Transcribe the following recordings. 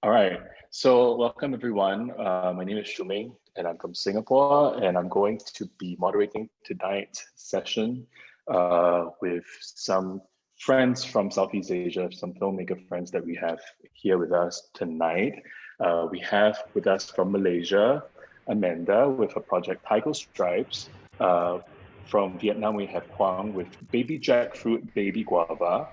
All right, so welcome everyone. My name is Shuming and I'm from Singapore, and I'm going to be moderating tonight's session with some friends from Southeast Asia, some filmmaker friends that we have here with us tonight. We have with us from Malaysia, Amanda with her project 𝗙𝗀𝗃𝗍. From Vietnam, we have Quang with baby jackfruit, baby guava.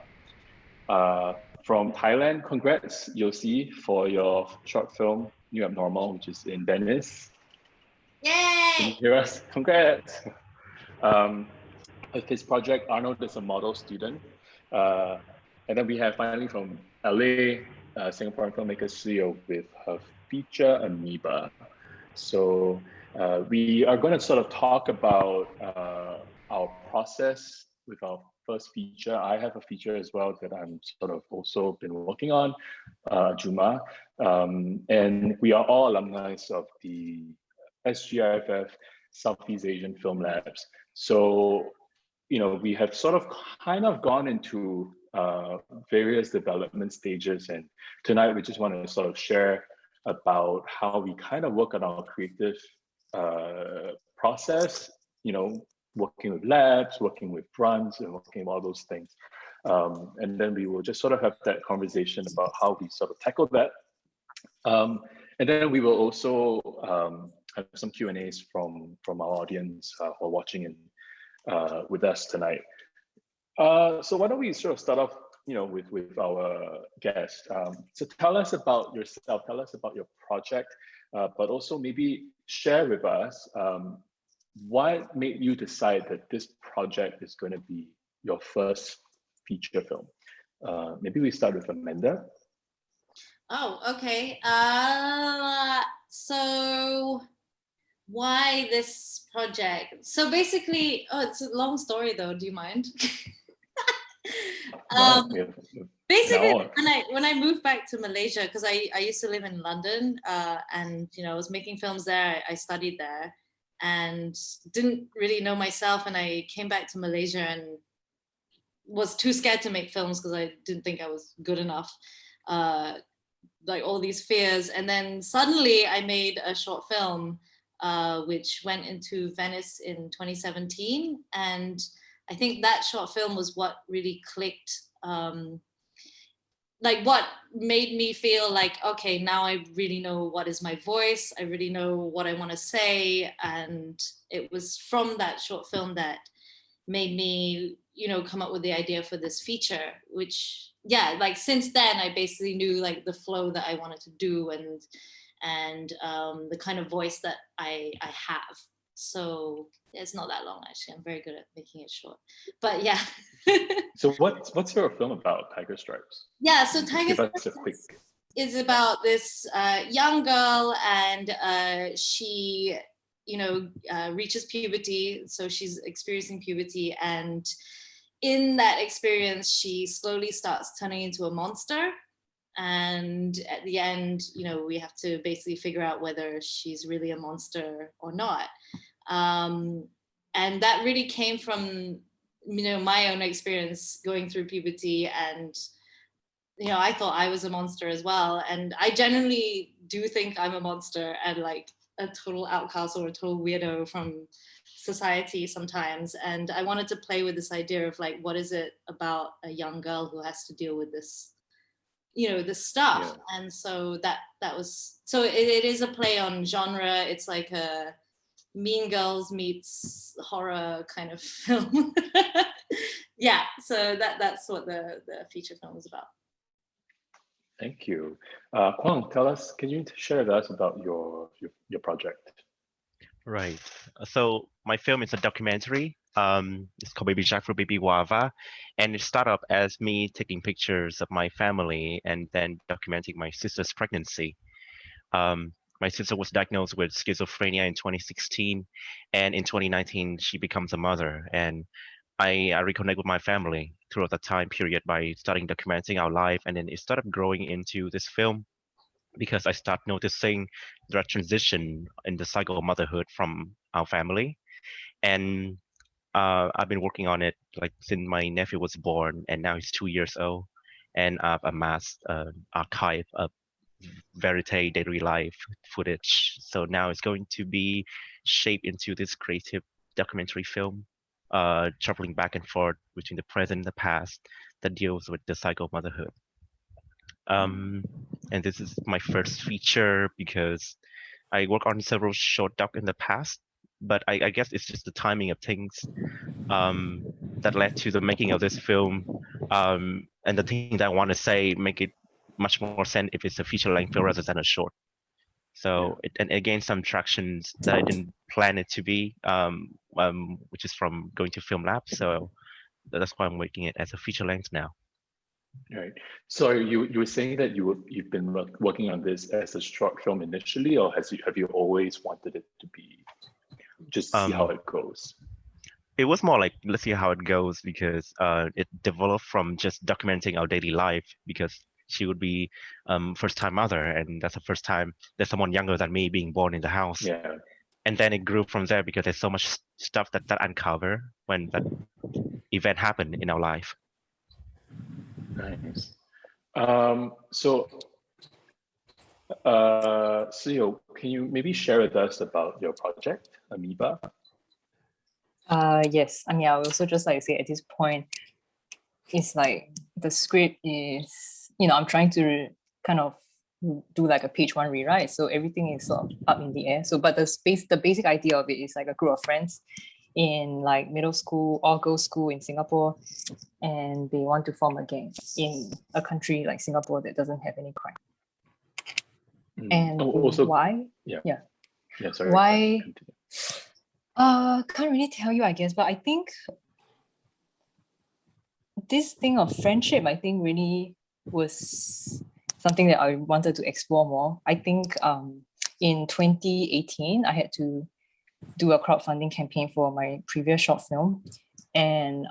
From Thailand, congrats, 𝗻𝗓𝗍, for your short film, New Abnormal, which is in Venice. Yay! Can you hear us? Congrats. With his project, Arnold is a model student. And then we have finally from LA, Singaporean filmmaker 𝗙𝗂𝗍𝗶 with her feature Amoeba. So we are going to sort of talk about our process with our first feature. I have a feature as well that I'm sort of also been working on, Juma. And we are all alumni of the SGIFF Southeast Asian Film Labs. So, you know, we have sort of kind of gone into various development stages. And tonight we just want to sort of share about how we kind of work on our creative process, you know, working with labs, working with runs, and working with all those things. And then we will just sort of have that conversation about how we sort of tackle that. And then we will also have some Q&As from our audience who are watching and with us tonight. So why don't we sort of start off, you know, with our guest. So tell us about yourself, tell us about your project, but also maybe share with us what made you decide that this project is going to be your first feature film. Maybe we start with Amanda. Oh, okay. So why this project? So basically, oh, it's a long story though. Do you mind? Basically, when I moved back to Malaysia, because I used to live in London, and you know, I was making films there. I studied there, and didn't really know myself. And I came back to Malaysia and was too scared to make films because I didn't think I was good enough. Like all these fears, and then suddenly I made a short film, which went into Venice in 2017, and I think that short film was what really clicked. Like what made me feel like, okay, now I really know what is my voice. I really know what I want to say. And it was from that short film that made me, you know, come up with the idea for this feature, which, yeah, like since then I basically knew like the flow that I wanted to do and the kind of voice that I have. So it's not that long, actually. I'm very good at making it short, but yeah. So what's your film about, 𝗙𝗃𝗍𝗃𝗍? Yeah, so 𝗙𝗃𝗍𝗃𝗍 is about this young girl, and she, you know, reaches puberty. So she's experiencing puberty, and in that experience, she slowly starts turning into a monster. And at the end, you know, we have to basically figure out whether she's really a monster or not. And that really came from, you know, my own experience going through puberty, and you know, I thought I was a monster as well, and I genuinely do think I'm a monster and like a total outcast or a total weirdo from society sometimes. And I wanted to play with this idea of like, what is it about a young girl who has to deal with this, you know, this stuff. Yeah. And so that was, so it is a play on genre. It's like a Mean Girls meets horror kind of film. Yeah, so that's what the feature film is about. Thank you. Quang, tell us, can you share with us about your project? Right. So my film is a documentary. It's called Baby jackfruit_baby_guava, and it started up as me taking pictures of my family and then documenting my sister's pregnancy. My sister was diagnosed with schizophrenia in 2016, and in 2019 she becomes a mother. And I reconnect with my family throughout that time period by starting documenting our life, and then it started growing into this film because I start noticing the transition in the cycle of motherhood from our family. And I've been working on it like since my nephew was born, and now he's 2 years old. And I've amassed an archive of verite daily life footage. So now it's going to be shaped into this creative documentary film, traveling back and forth between the present and the past that deals with the cycle of motherhood. And this is my first feature because I worked on several short doc in the past, but I guess it's just the timing of things that led to the making of this film. And the thing that I want to say make it much more sense if it's a feature-length film rather than a short. So it gained some tractions that I didn't plan it to be, which is from going to film lab. So that's why I'm making it as a feature-length now. Right. So you were saying that you've been working on this as a short film initially, or have you always wanted it to be just see how it goes? It was more like, let's see how it goes, because it developed from just documenting our daily life, because she would be first-time mother, and that's the first time there's someone younger than me being born in the house. Yeah. And then it grew from there because there's so much stuff that uncover when that event happened in our life. Nice. So, 𝗔𝗂𝗱𝗶𝗶, can you maybe share with us about your project, Amoeba? Yes, I mean, I would also just like say at this point, it's like the script is, I'm trying to kind of do like a page one rewrite. So everything is sort of up in the air. So, but the basic idea of it is like a group of friends in like middle school, all girls school in Singapore, and they want to form a gang in a country like Singapore that doesn't have any crime. And also, why? Yeah, sorry. Why? Can't really tell you, I guess, but I think this thing of friendship, I think really was something that I wanted to explore more. I think in 2018, I had to do a crowdfunding campaign for my previous short film. And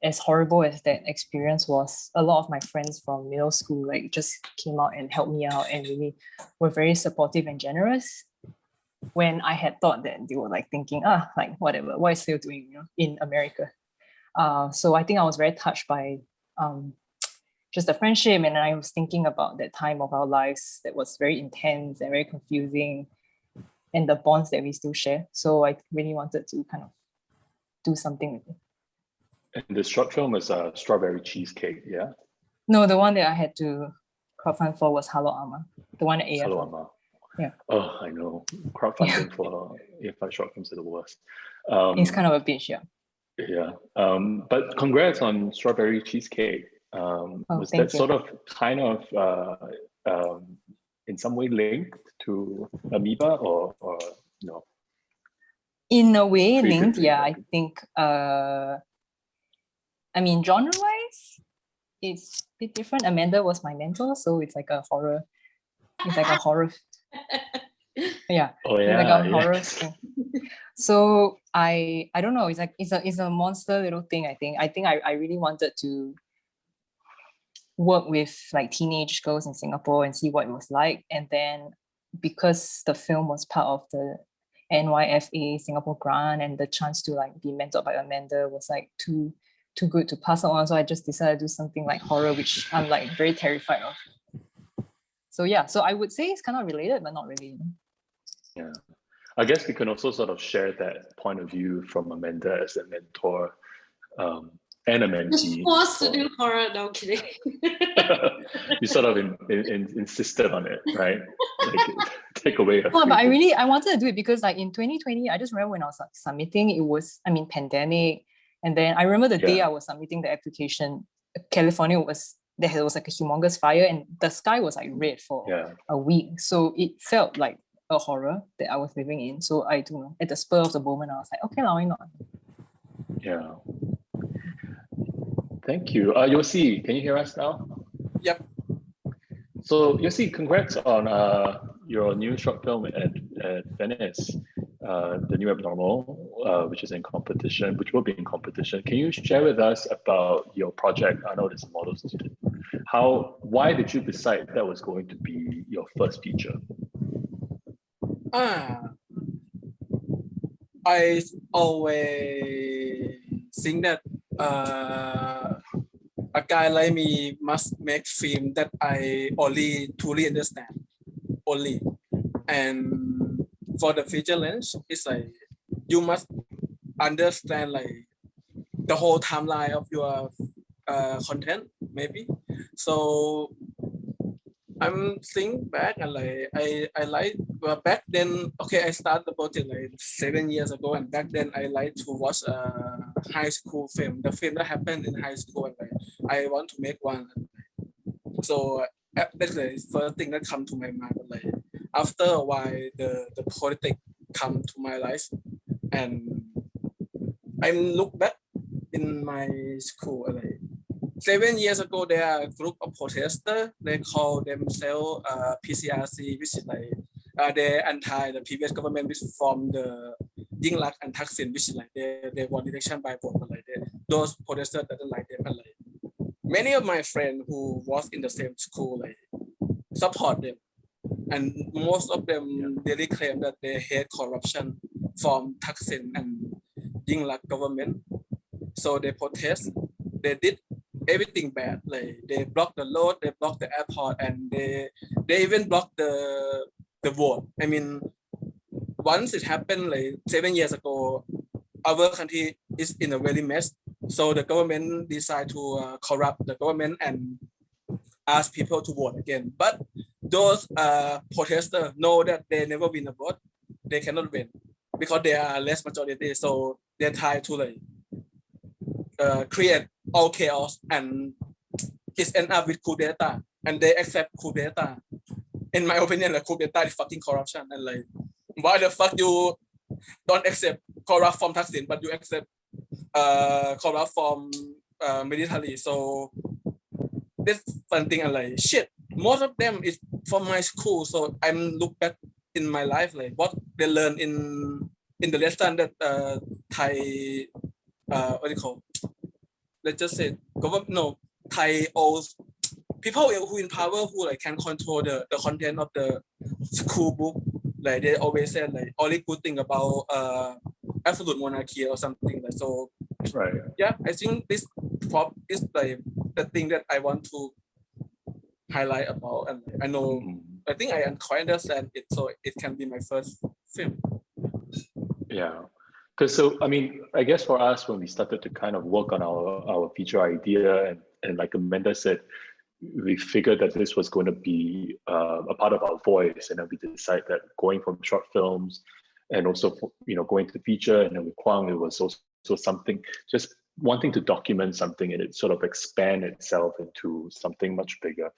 as horrible as that experience was, a lot of my friends from middle school like just came out and helped me out and really were very supportive and generous, when I had thought that they were like thinking, like whatever, what is Sil doing, in America? So I think I was very touched by just the friendship, and I was thinking about that time of our lives that was very intense and very confusing, and the bonds that we still share. So I really wanted to kind of do something with it. And the short film is Strawberry Cheesecake, yeah? No, the one that I had to crowdfund for was 𝗛𝗁, the one at AF. 𝗛𝗁. Yeah. Oh, I know. Crowdfunding for AFI short films are the worst. It's kind of a bitch, yeah. Yeah. But congrats on Strawberry Cheesecake. Was that sort of kind of in some way linked to Amoeba or no? In a way linked, yeah. I think I mean, genre-wise, it's a bit different. Amanda was my mentor, so it's like a horror. It's like a horror. Yeah. Oh yeah. It's like a horror thing. So I don't know. It's like it's a monster little thing. I think I really wanted to work with like teenage girls in Singapore and see what it was like. And then because the film was part of the NYFA Singapore grant, and the chance to like be mentored by Amanda was like too good to pass on. So I just decided to do something like horror, which I'm like very terrified of. So yeah, so I would say it's kind of related, but not really. Yeah. I guess we can also sort of share that point of view from Amanda as a mentor and a mentee. You're forced to do horror, no kidding. You sort of insisted on it, right? Like, take away her. No, but I wanted to do it because like in 2020, I just remember when I was like, submitting, it was, pandemic. And then I remember the day I was submitting the application, California there was like a humongous fire and the sky was like red for a week. So it felt like a horror that I was living in. So I don't know, at the spur of the moment, I was like, okay, now why not? Yeah. Thank you. 𝗷𝗓𝗄𝗂𝗍, can you hear us now? Yep. So 𝗷𝗓𝗄𝗍, congrats on your new short film at Venice, The New Abnormal, which will be in competition. Can you share with us about your project? I know this is a model student. Why did you decide that was going to be your first feature? I always think that a guy like me must make film that I only truly understand, only. And for the feature length, it's like you must understand like the whole timeline of your content, maybe. So I'm thinking back and like I like back then. Okay, I started the project like 7 years ago, and back then I like to watch a high school film, the film that happened in high school, and like I want to make one. So that's the first thing that come to my mind. Like after a while, the politics come to my life, and I look back in my school. Like 7 years ago, there are a group of protesters. They call themselves PCRC, which is like they anti the previous government, which from the 𝗩𝗏𝗏𝗀𝗃 and 𝗏𝘁𝗃, which is like they want election by vote, but like those protesters doesn't like them. And like many of my friends who was in the same school like support them, and most of them really claim that they hate corruption from 𝗏𝘁𝗃 and 𝗩𝗏𝗏𝗃 government. So they protest. They did everything bad. Like they blocked the road, they blocked the airport, and they even blocked the vote. I mean, once it happened like 7 years ago, our country is in a very mess. So the government decided to corrupt the government and ask people to vote again. But those protesters know that they never win a vote. They cannot win because they are less majority. So they try to like create all chaos, and it end up with coup d'etat, and they accept coup d'etat. In my opinion, like coup d'etat is fucking corruption, and like why the fuck you don't accept corrupt from 𝗏𝘁𝗃, but you accept corrupt from military? So this fun thing, and like shit, most of them is from my school. So I'm look back in my life like what they learn in the lesson that Thai what do you call? Let's just say Thai old people who in power who like can control the content of the school book. Like they always said like only good thing about absolute monarchy or something like so. Right. Yeah, I think this prop is like the thing that I want to highlight about, and I know I think I quite understand it, so it can be my first film. Yeah. Because so, I mean, I guess for us, when we started to kind of work on our feature idea, and like Amanda said, we figured that this was going to be a part of our voice, and then we decided that going from short films and also, going to feature, and then with Quang, it was also something, just wanting to document something and it sort of expand itself into something much bigger.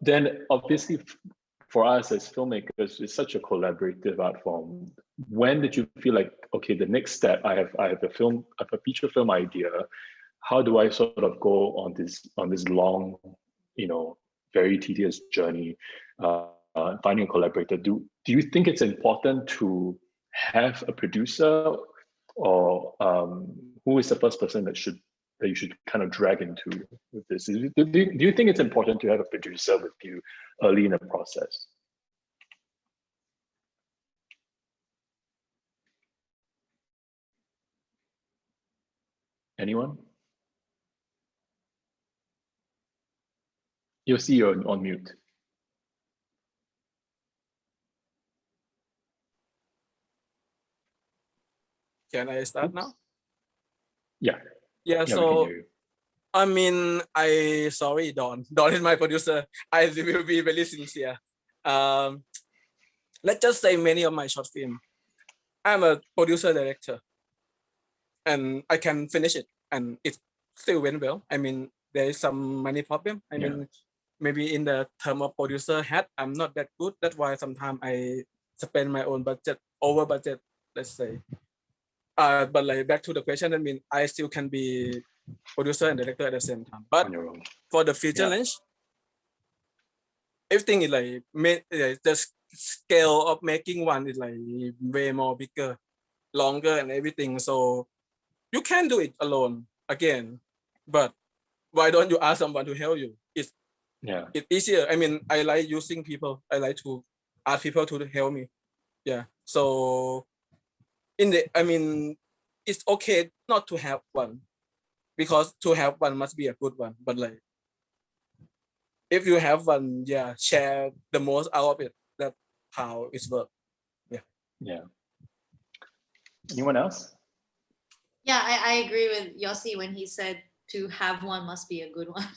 Then obviously, for us as filmmakers, it's such a collaborative art form. When did you feel like, okay, the next step, I have a feature film idea. How do I sort of go on this long, very tedious journey, finding a collaborator? Do you think it's important to have a producer, or who is the first person that you should kind of drag into with this? Do you think it's important to have a producer with you early in the process? Anyone? You'll see you're on mute. Can I start now? Yeah. Yeah, so I mean, sorry, Don is my producer. I will be very sincere. Let's just say many of my short film, I'm a producer director, and I can finish it, and it still went well. I mean, there is some money problem. I mean, maybe in the term of producer hat, I'm not that good. That's why sometimes I spend my own budget, over budget, let's say. But like back to the question, I mean, I still can be producer and director at the same time. But for the feature length, everything is like the scale of making one is like way more bigger, longer, and everything. So you can do it alone again, but why don't you ask someone to help you? It's easier. I mean, I like using people. I like to ask people to help me. Yeah. So I mean, it's okay not to have one. because to have one must be a good one. But like, if you have one, yeah, share the most out of it. That's how it's work. Yeah. Yeah. Anyone else? Yeah, I agree with 𝗏𝗀𝗍 when he said to have one must be a good one.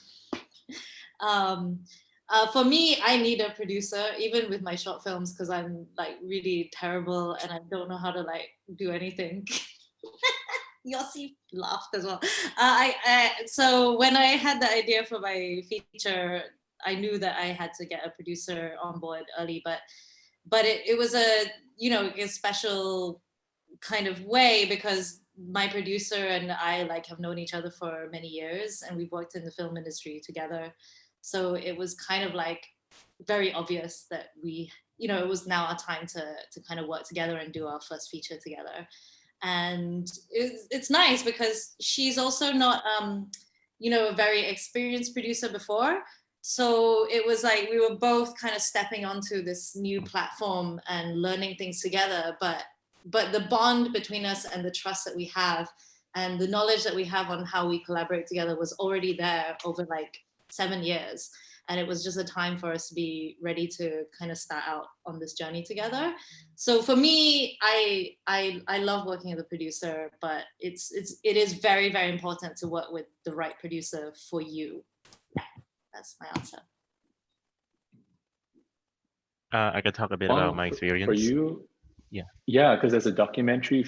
For me, I need a producer, even with my short films, because I'm like really terrible and I don't know how to like do anything. 𝗏𝗀𝗍 laughed as well. So when I had the idea for my feature, I knew that I had to get a producer on board early, but it was a, you know, a special kind of way because my producer and I like have known each other for many years and we've worked in the film industry together. So it was kind of like very obvious that we, you know, it was now our time to kind of work together and do our first feature together. And it's nice because she's also not, you know, a very experienced producer before. So it was like we were both kind of stepping onto this new platform and learning things together. But the bond between us and the trust that we have and the knowledge that we have on how we collaborate together was already there over like 7 years. And it was just a time for us to be ready to kind of start out on this journey together. So for me, I love working as a producer, but it is very, very important to work with the right producer for you. That's my answer. I can talk a bit about my experience. For you? Yeah, because as a documentary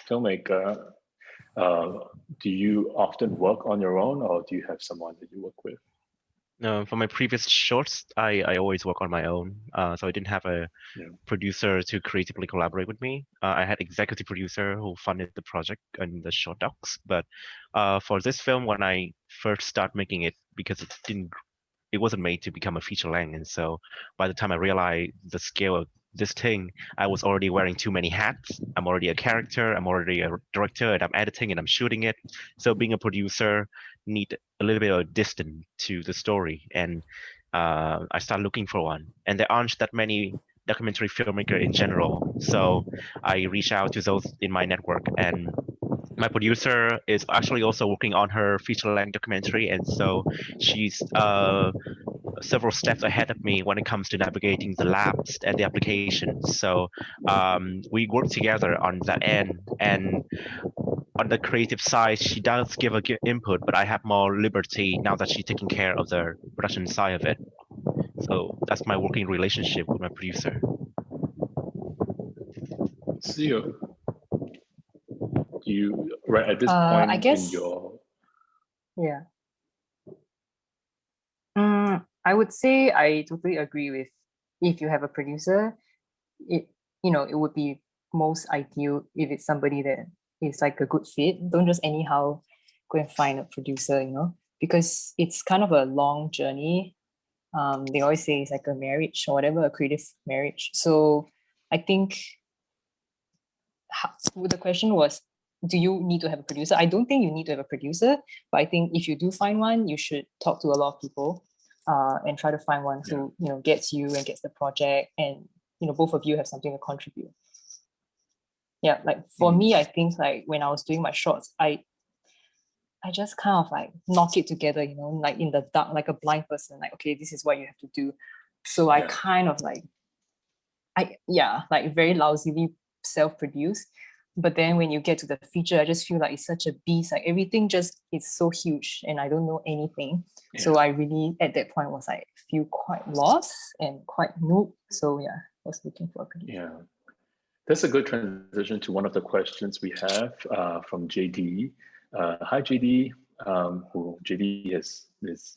filmmaker, do you often work on your own or do you have someone that you work with? No, for my previous shorts, I always work on my own. So I didn't have a producer to creatively collaborate with me. I had executive producer who funded the project and the short docs. But for this film, when I first started making it, because it wasn't made to become a feature length, and so by the time I realized the scale of this thing, I was already wearing too many hats. I'm already a character, I'm already a director, and I'm editing and I'm shooting it. So being a producer need a little bit of distance to the story, and I started looking for one. And there aren't that many documentary filmmakers in general, so I reached out to those in my network, and my producer is actually also working on her feature-length documentary, and so she's several steps ahead of me when it comes to navigating the labs and the applications. So we work together on that end, and on the creative side, she does give a good input, but I have more liberty now that she's taking care of the production side of it. So that's my working relationship with my producer. 𝗏𝗀𝗍, you right at this point I guess, in your I would say I totally agree with, if you have a producer, it would be most ideal if it's somebody that is like a good fit. Don't just anyhow go and find a producer, because it's kind of a long journey. They always say it's like a marriage or whatever, a creative marriage. So I think the question was, do you need to have a producer? I don't think you need to have a producer, but I think if you do find one, you should talk to a lot of people and try to find one who gets you and gets the project, and both of you have something to contribute. Yeah, like for me, I think like when I was doing my shorts, I just kind of like knock it together, like in the dark, like a blind person, like, okay, this is what you have to do. So I kind of like, like very lousily self-produced. But then when you get to the feature, I just feel like it's such a beast. Like everything just is so huge and I don't know anything. So I really, at that point, was like, feel quite lost and quite noob. So I was looking for a producer. That's a good transition to one of the questions we have from JD. Hi, JD. Who JD is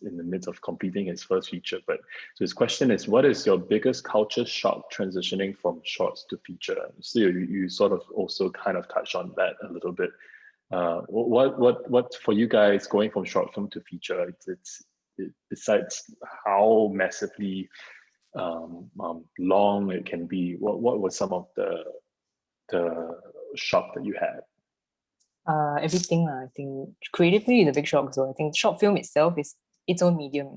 in the midst of completing his first feature. But so his question is, what is your biggest culture shock transitioning from shorts to feature? So you sort of also kind of touched on that a little bit. What for you guys going from short film to feature? It's besides how massively long it can be. What was some of the shock that you had? Everything. I think creatively the big shock. So I think short film itself is its own medium.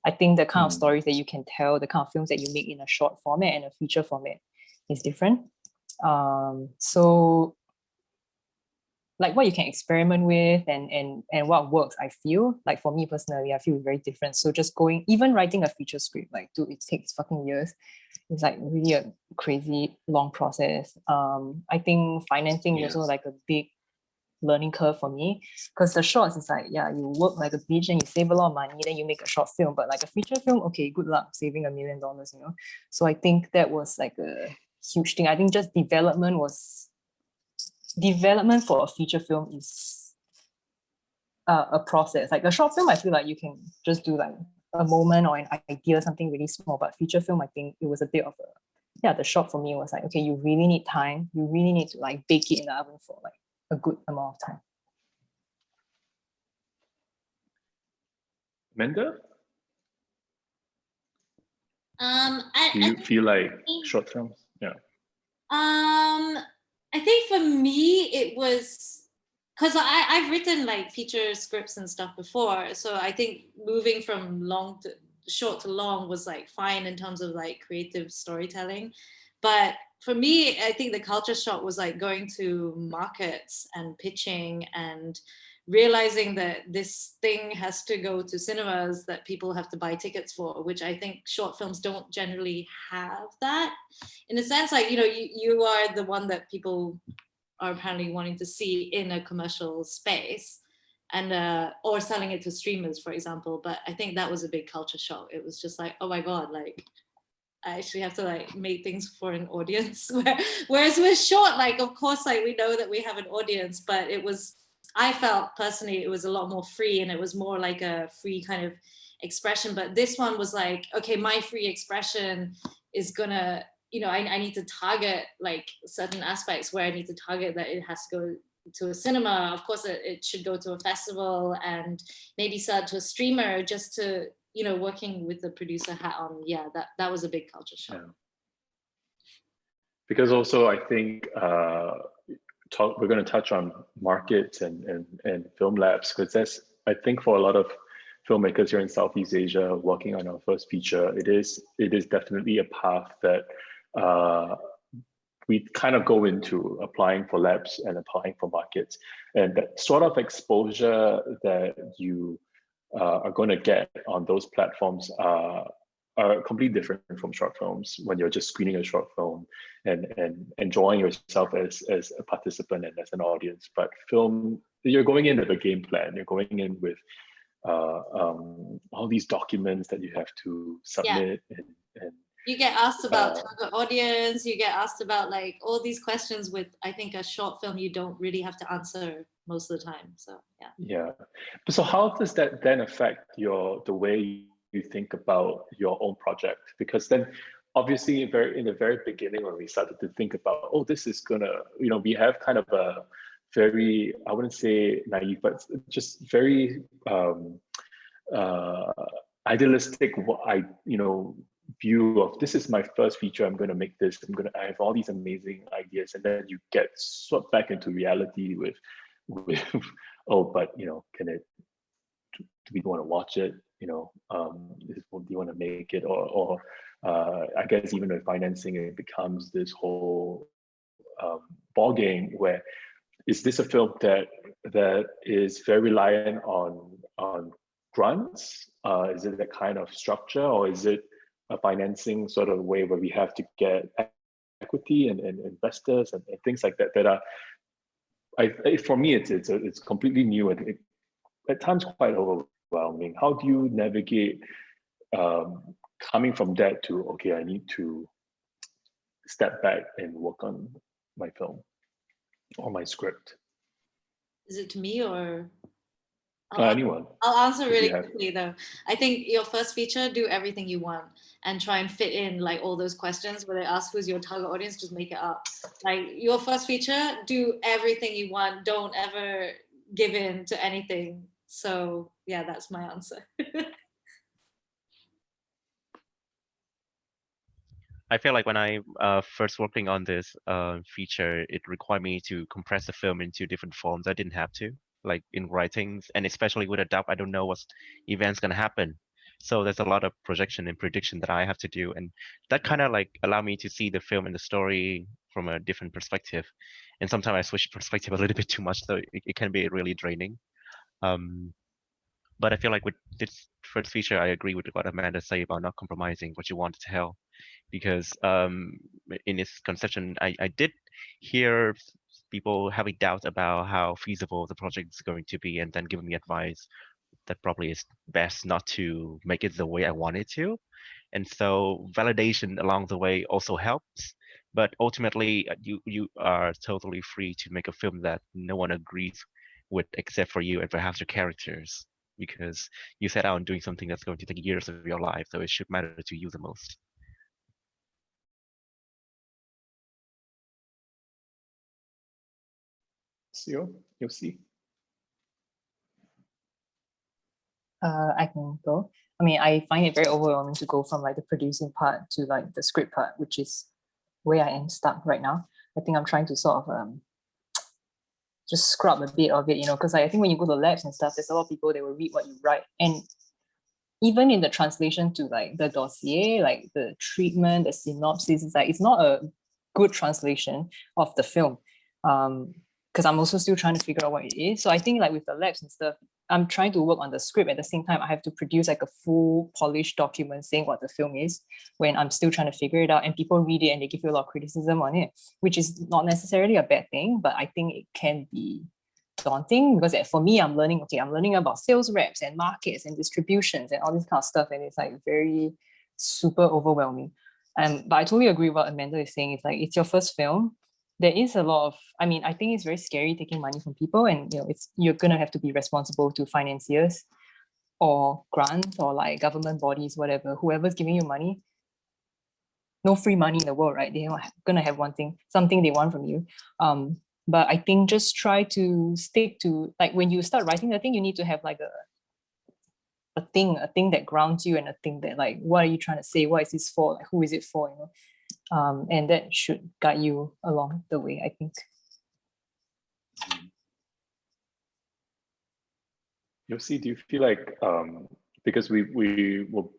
I think the kind of stories that you can tell, the kind of films that you make in a short format and a feature format is different. So like what you can experiment with and what works. I feel like for me personally, I feel very different. So just going, even writing a feature script, like dude, it takes fucking years. It's like really a crazy long process. I think financing is also like a big learning curve for me, because the shorts is like, yeah, you work like a bitch and you save a lot of money, then you make a short film. But like a feature film, okay, good luck saving $1 million, you know. So I think that was like a huge thing. I think just development for a feature film is a process. Like a short film, I feel like you can just do like a moment or an idea, something really small. But feature film, I think it was a bit of a, yeah, the short for me was like, okay, you really need time. You really need to like bake it in the oven for like a good amount of time. Amanda? Do you feel like short films? Yeah. I think for me it was because I've written like feature scripts and stuff before, so I think moving from short to long was like fine in terms of like creative storytelling. But for me, I think the culture shock was like going to markets and pitching and realizing that this thing has to go to cinemas that people have to buy tickets for, which I think short films don't generally have that. In a sense, like, you know, you are the one that people are apparently wanting to see in a commercial space, and or selling it to streamers, for example. But I think that was a big culture shock. It was just like, oh my God, like, I actually have to like make things for an audience. Whereas with short, like, of course, like we know that we have an audience, but it was, I felt personally, it was a lot more free, and it was more like a free kind of expression. But this one was like, okay, my free expression is gonna, you know, I need to target like certain aspects where I need to target that it has to go to a cinema. Of course, it should go to a festival and maybe sell to a streamer, just to, you know, working with the producer hat on. Yeah, that was a big culture shock. Yeah. Because also I think we're going to touch on markets and film labs, because that's, I think for a lot of filmmakers here in Southeast Asia working on our first feature, it is definitely a path that we kind of go into, applying for labs and applying for markets. And that sort of exposure that you are going to get on those platforms are completely different from short films, when you're just screening a short film and enjoying yourself as a participant and as an audience. But film, you're going in with a game plan. You're going in with all these documents that you have to submit, and you get asked about target audience, you get asked about like all these questions. With, I think, a short film, you don't really have to answer most of the time. So yeah. So how does that then affect the way you think about your own project? Because then obviously in the very beginning, when we started to think about, oh, this is gonna, you know, we have kind of a very, I wouldn't say naive, but just very idealistic, view of, this is my first feature, I'm going to make this, I have all these amazing ideas, and then you get swept back into reality with oh, but you know, do we want to watch it, you know, do you want to make it, or I guess even with financing, it becomes this whole ball game where, is this a film that is very reliant on grants? Is it that kind of structure, or is it a financing sort of way where we have to get equity and investors and things like that are, for me, it's completely new and at times quite overwhelming. How do you navigate coming from that to, okay, I need to step back and work on my film or my script? Is it to me or? Anyone. I'll answer really quickly though. I think your first feature, do everything you want and try and fit in like all those questions where they ask who's your target audience, just make it up. Like your first feature, do everything you want. Don't ever give in to anything. So yeah, that's my answer. I feel like when I first working on this feature, it required me to compress the film into different forms. I didn't have to, like in writings, and especially with a dub, I don't know what event's gonna happen. So there's a lot of projection and prediction that I have to do, and that kind of like allowed me to see the film and the story from a different perspective. And sometimes I switch perspective a little bit too much, so it can be really draining. But I feel like with this first feature, I agree with what Amanda said about not compromising what you want to tell, because in its conception, I did hear people having doubts about how feasible the project is going to be, and then giving me advice that probably is best not to make it the way I want it to. And so validation along the way also helps. But ultimately, you are totally free to make a film that no one agrees with except for you and perhaps your characters, because you set out on doing something that's going to take years of your life, so it should matter to you the most. Sio, you'll see. I can go. I mean, I find it very overwhelming to go from like the producing part to like the script part, which is where I am stuck right now. I think I'm trying to sort of just scrub a bit of it, you know, because I think when you go to labs and stuff, there's a lot of people that will read what you write. And even in the translation to like the dossier, like the treatment, the synopsis, it's like it's not a good translation of the film. Because I'm also still trying to figure out what it is. So I think like with the labs and stuff, I'm trying to work on the script. At the same time, I have to produce like a full polished document saying what the film is when I'm still trying to figure it out, and people read it and they give you a lot of criticism on it, which is not necessarily a bad thing, but I think it can be daunting because for me, I'm learning about sales reps and markets and distributions and all this kind of stuff. And it's like very super overwhelming. But I totally agree with what Amanda is saying. It's like, it's your first film. There is a lot of, I mean, I think it's very scary taking money from people, and you know, you're gonna have to be responsible to financiers or grants or like government bodies, whatever, whoever's giving you money. No free money in the world, right? They're gonna have something they want from you. But I think just try to stick to, like, when you start writing the thing, you need to have like a thing that grounds you, and a thing that, like, what are you trying to say? What is this for? Like, who is it for? You know. And that should guide you along the way, I think. 𝗪𝗓, do you feel like, because we will,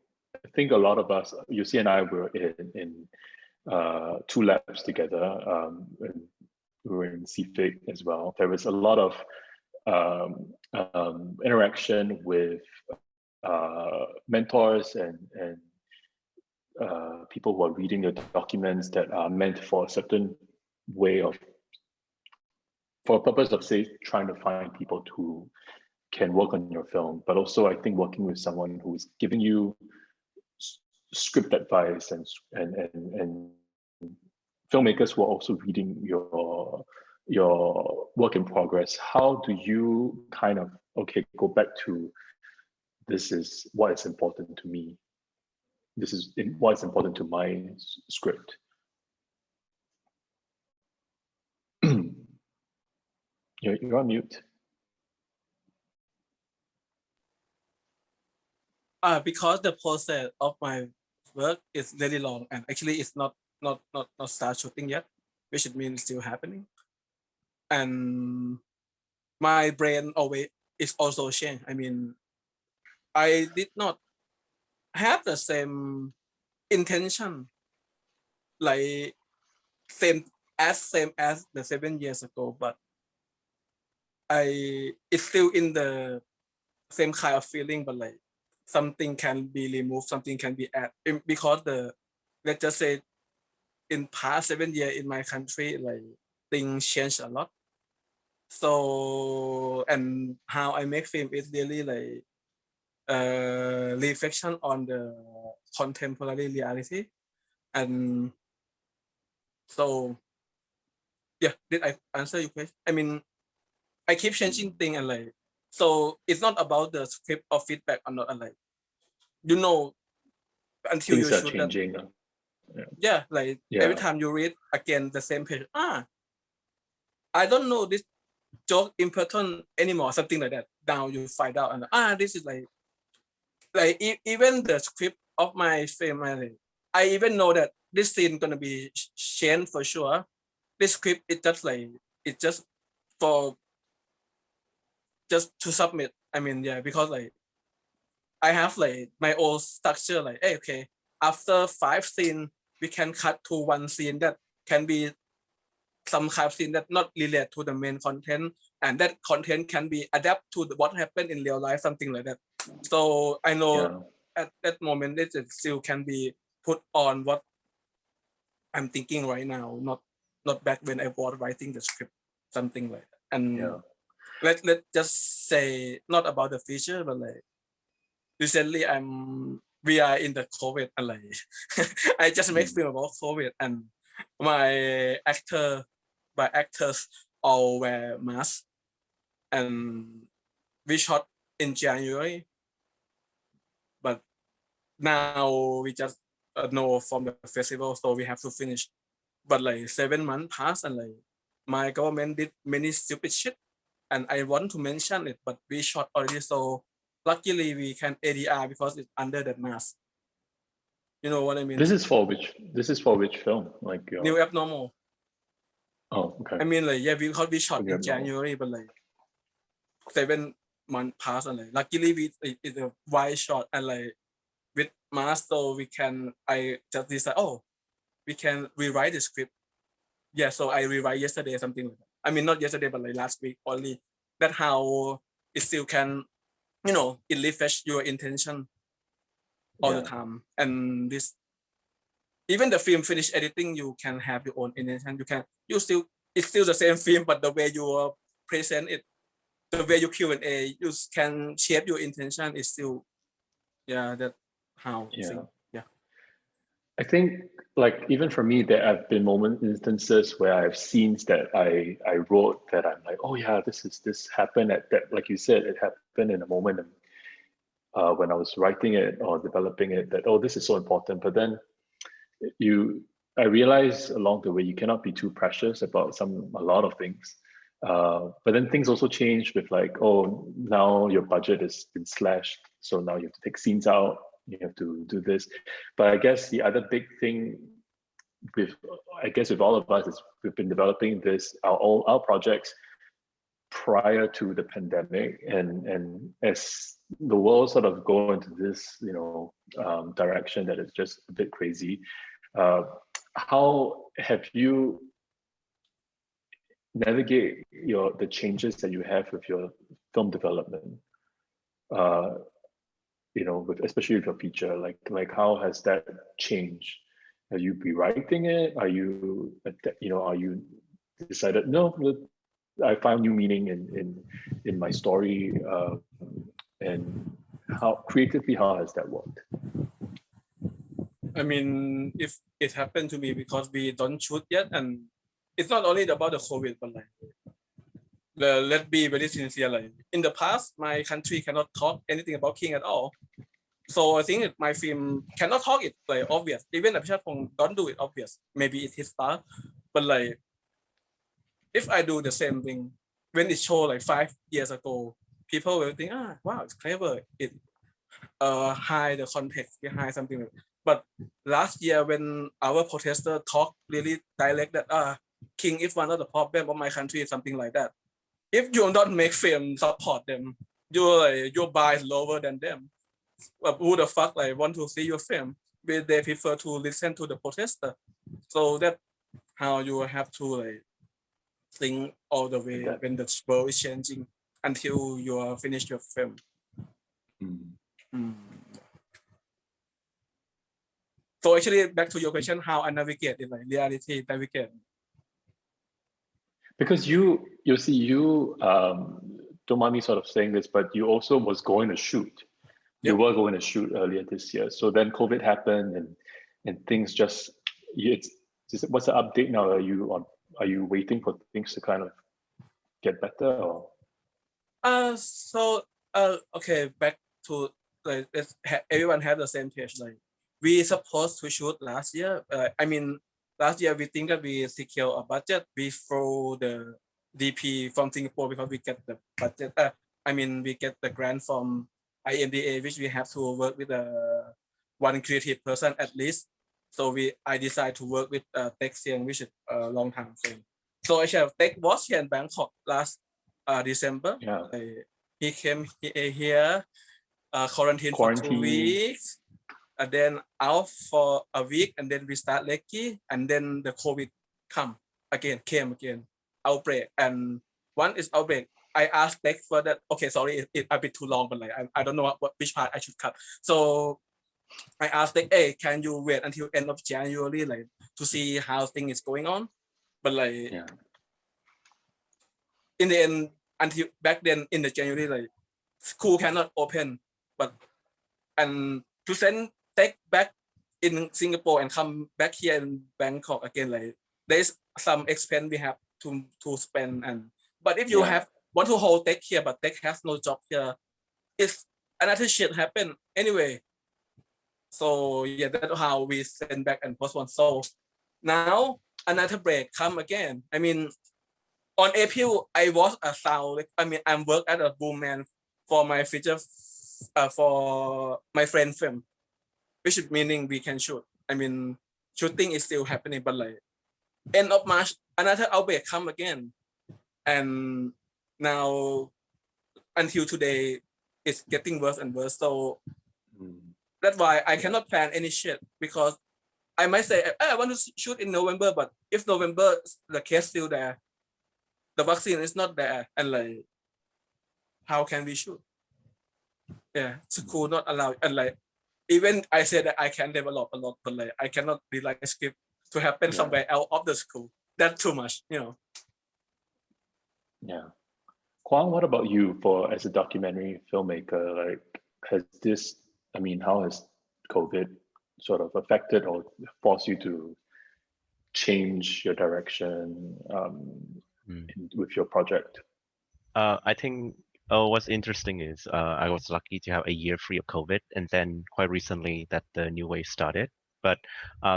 I think a lot of us, 𝗪𝗓 and I were in 2 labs together, and we were in 𝗔𝗂𝗍 as well. There was a lot of interaction with mentors and people who are reading the documents that are meant for a certain way of, for a purpose of, say, trying to find people who can work on your film, but also I think working with someone who's giving you script advice and filmmakers who are also reading your work in progress. How do you kind of, okay, go back to, this is what is important to me, this is what is important to my script? You're on mute. Because the process of my work is really long, and actually it's not start shooting yet, which means it's still happening. And my brain always is also changed. I mean, I did not have the same intention, like same as the 7 years ago, but it's still in the same kind of feeling, but like something can be removed, something can be added, because let's just say in past 7 years in my country, like things change a lot. So, and how I make film is really like reflection on the contemporary reality. And so, yeah, did I answer your question? I mean, I keep changing things, and like, so it's not about the script or feedback or not, and like, you know, until Things you are shoot changing. that. Yeah, like every time you read again the same page, I don't know this joke important anymore, something like that. Now you find out, and this is like even the script of my film, I even know that this scene gonna be changed for sure. This script is just like, it's just for just to submit. I mean, yeah, because like I have like my old structure, like, hey, okay, after 5 scenes, we can cut to 1 scene that can be some kind of scene that not relate to the main content, and that content can be adapt to what happened in real life, something like that. So I know at that moment it still can be put on what I'm thinking right now, not back when I was writing the script, something like that. And let's just say not about the feature, but like recently we are in the COVID, and like I just make film about COVID, and my actors all wear masks, and we shot in January, but now we just know from the festival, so we have to finish. But like 7 months passed, and like my government did many stupid shit, and I want to mention it, but we shot already, so luckily we can ADR because it's under the mask. You know what I mean? This is for which film? Like your New Abnormal. Oh, okay. I mean, like, yeah, because we shot in January, but like 7 months passed, and like luckily it's a wide shot, and like with mask, so I just decided, oh, we can rewrite the script. Yeah, so I rewrite yesterday, something like that. I mean, not yesterday, but like last week only. That's how it still can, it refresh your intention all the time. And this, even the film finished editing, you can have your own intention. It's still the same film, but the way you present it, the way you Q&A, you can shape your intention. Is still, that how. I think, like, even for me, there have been instances where I have scenes that I wrote that I'm like, oh yeah, this happened at that, like you said, it happened in a moment when I was writing it or developing it, that, oh, this is so important. But then I realized along the way, you cannot be too precious about a lot of things. But then things also change with like, oh, now your budget has been slashed, so now you have to take scenes out. You have to do this. But I guess the other big thing with all of us is we've been developing our projects prior to the pandemic, and as the world sort of go into this direction that is just a bit crazy, how have you navigate the changes that you have with your film development? Especially with your feature, like how has that changed? Are you rewriting it? Are you decided, no, I found new meaning in my story, and how creatively, how has that worked? I mean, if it happened to me because we don't shoot yet, and it's not only about the COVID, but like, let's be very sincere. Like in the past, my country cannot talk anything about King at all. So I think my film cannot talk it, like obvious. Even ภิชาติพงศ์don't do it obvious. Maybe it's his style, but like if I do the same thing when it show like 5 years ago, people will think, wow, it's clever. It hide the context behind something like that. But last year when our protester talk really direct that King is one of the problem of my country, something like that. If you don't make film support them, your buy is lower than them. But who the fuck want to see your film? They prefer to listen to the protester. So that's how you have to think all the way when the world is changing until you finish your film. So actually, back to your question, how I navigate in reality navigate. Because you don't mind me sort of saying this, but you also was going to shoot. You were going to shoot earlier this year. So then COVID happened, and things just, what's the update now? Are you waiting for things to kind of get better, or? Okay, back to everyone have the same page. Like we supposed to shoot last year. Last year we think that we secure a budget before the DP from Singapore because we get the budget. We get the grant from IMDA, which we have to work with one creative person at least. So I decided to work with 𝗏𝗏𝗀𝗱𝗏, which is a long time frame. So actually, 𝗏𝗏𝗀𝗏𝗏 was here in Bangkok last December. He came here, quarantined for 2 weeks, and then out for a week, and then we start 𝗏𝗏𝗀𝗏𝗏, and then the COVID come. came again, outbreak. And one is outbreak. I asked Beck for that. Okay, sorry, it a bit too long, but like I don't know which part I should cut. So I asked Beck, hey, can you wait until end of January, like to see how things is going on? But like in the end, until back then in the January, like school cannot open, but and to send Tech back in Singapore and come back here in Bangkok again, like there's some expense we have to spend. And but if you want to hold Tech here, but Tech has no job here, it's another shit happen anyway. So yeah, that's how we send back and postpone. So now another break come again. I mean, on April I was a sound. I mean, I'm work as a boom man for my feature, for my friend film, which is meaning we can shoot. I mean, shooting is still happening, but like end of March, another outbreak come again, and now until today, it's getting worse and worse. So that's why I cannot plan any shit, because I might say, I want to shoot in November, but if November the case still there, the vaccine is not there, and like, how can we shoot? Yeah, school not allowed, and like, even I said that I can develop a lot, but like I cannot be like a script to happen somewhere out of the school. That's too much, you know. Yeah. Quang, what about you as a documentary filmmaker? Like, has this, I mean, how has COVID sort of affected or forced you to change your direction with your project? I think what's interesting is I was lucky to have a year free of COVID, and then quite recently that the new wave started. But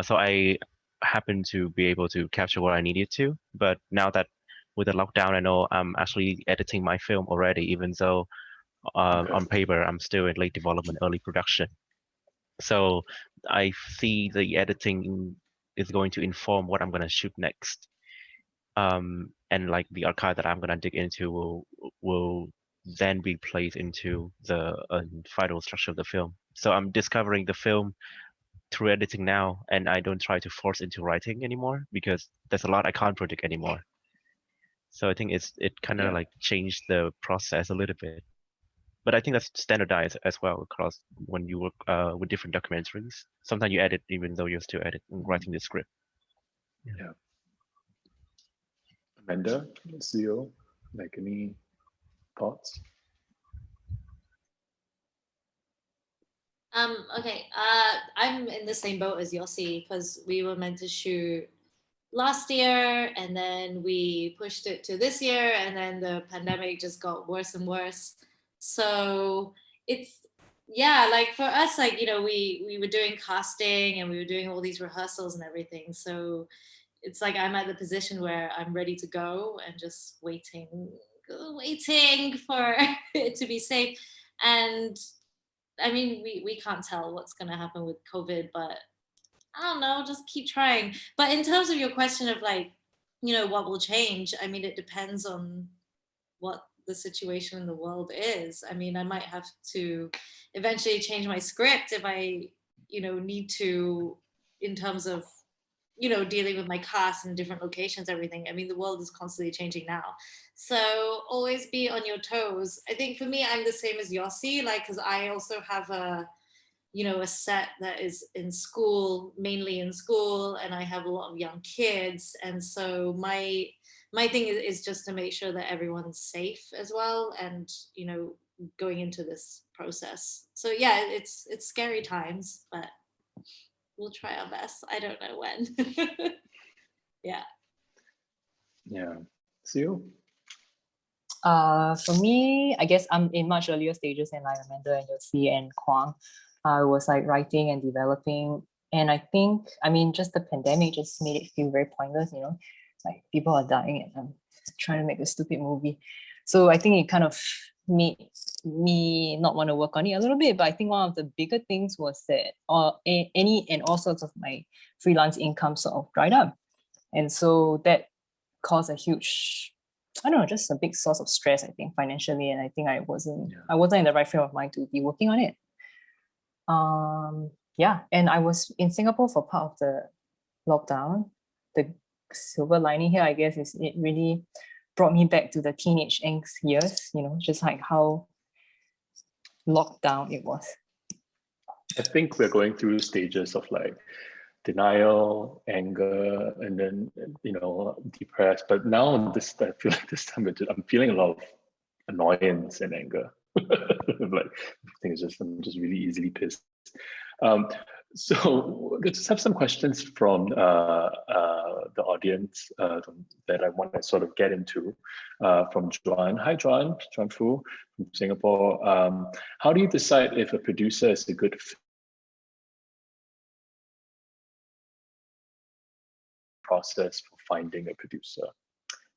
so I happened to be able to capture what I needed to. But now that with the lockdown, I know I'm actually editing my film already, even though on paper I'm still in late development, early production. So I see the editing is going to inform what I'm going to shoot next. And like the archive that I'm going to dig into will then be placed into the final structure of the film. So I'm discovering the film through editing now, and I don't try to force into writing anymore, because there's a lot I can't predict anymore. So I think it kind of like changed the process a little bit. But I think that's standardized as well across when you work with different documentaries. Sometimes you edit even though you're still writing the script. Yeah. Amanda, CEO, like any thoughts? Okay, I'm in the same boat as 𝗪𝗀𝗻, because we were meant to shoot last year, and then we pushed it to this year, and then the pandemic just got worse and worse. So it's, yeah, like for us, like, you know, we were doing casting and we were doing all these rehearsals and everything. So it's like I'm at the position where I'm ready to go and just waiting for it to be safe. And I mean, we can't tell what's going to happen with COVID, but I don't know, just keep trying. But in terms of your question of like, you know, what will change? I mean, it depends on what the situation in the world is. I mean, I might have to eventually change my script if I, you know, need to, in terms of, you know, dealing with my cast in different locations, everything. I mean, the world is constantly changing now. So always be on your toes. I think for me, I'm the same as 𝗪𝗀𝗻, like, because I also have a, you know, a set that is in school, mainly in school, and I have a lot of young kids. And so my thing is just to make sure that everyone's safe as well, and, you know, going into this process. So yeah, it's scary times, but we'll try our best. I don't know when. Yeah. Yeah. CEO? For me, I guess I'm in much earlier stages than like Amanda and 𝗪𝗀𝗻 and Quang. I was like writing and developing. And I think, I mean, just the pandemic just made it feel very pointless, you know, like people are dying and I'm trying to make a stupid movie. So I think it kind of made me not want to work on it a little bit. But I think one of the bigger things was that any and all sorts of my freelance income sort of dried up. And so that caused a huge, I don't know, just a big source of stress, I think, financially. And I think I wasn't in the right frame of mind to be working on it. Yeah, and I was in Singapore for part of the lockdown. The silver lining here, I guess, is it really brought me back to the teenage angst years, you know, just like how locked down it was. I think we're going through stages of like denial, anger, and then, you know, depressed. But now this, I feel like this time I'm feeling a lot of annoyance and anger. Like, I think I'm just really easily pissed. So let's have some questions from the audience that I want to sort of get into. From Juan. Hi, Juan. Juan Fu from Singapore. How do you decide if a producer is a good process for finding a producer?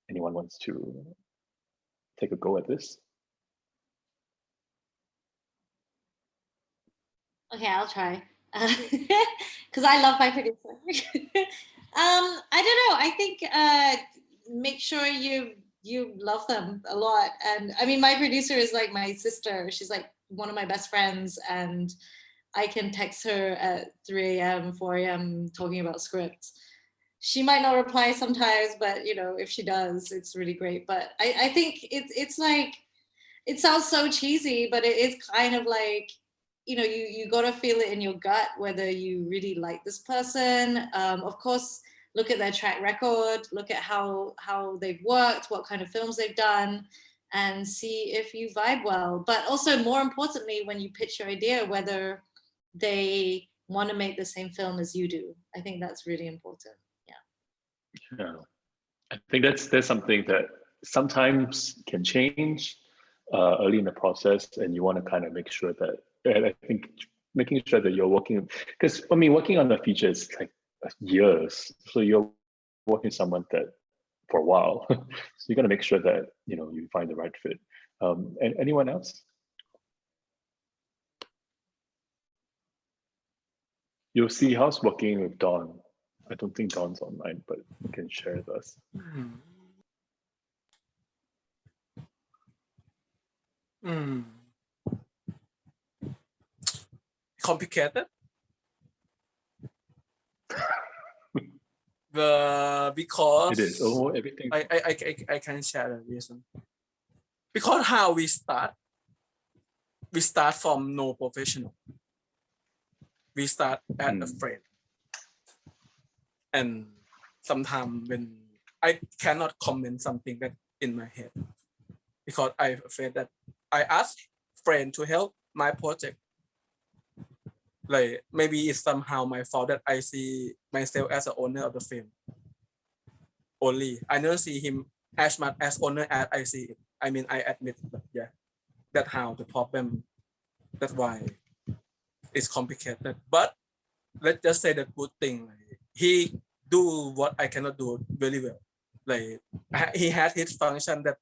Anyone wants to take a go at this? Okay, I'll try. Because I love my producer. I don't know. I think make sure you love them a lot. And I mean, my producer is like my sister. She's like one of my best friends, and I can text her at 3 a.m., 4 a.m. talking about scripts. She might not reply sometimes, but you know, if she does, it's really great. But I think it's like, it sounds so cheesy, but it is kind of like, you know, you got to feel it in your gut whether you really like this person. Of course, look at their track record, look at how they've worked, what kind of films they've done, and see if you vibe well. But also, more importantly, when you pitch your idea, whether they want to make the same film as you do. I think that's really important. Yeah, I think that's something that sometimes can change early in the process, and you want to kind of make sure that, and I think making sure that you're working, because I mean, working on the feature is like years, so you're working with someone that for a while, so you got to make sure that, you know, you find the right fit. And anyone else? You'll see how's working with Dawn. I don't think Dawn's online, but you can share with us. Complicated. Because it is. Oh, everything. I can share the reason. Because how we start from no professional. We start as a friend. And sometimes when I cannot comment something that in my head, because I'm afraid that I ask friend to help my project. Like maybe it's somehow my fault that I see myself as the owner of the film. Only I never see him as much as owner as I see it. I mean, I admit, but yeah, that's how the problem. That's why it's complicated. But let's just say the good thing. Like, he do what I cannot do very well. Like he has his function that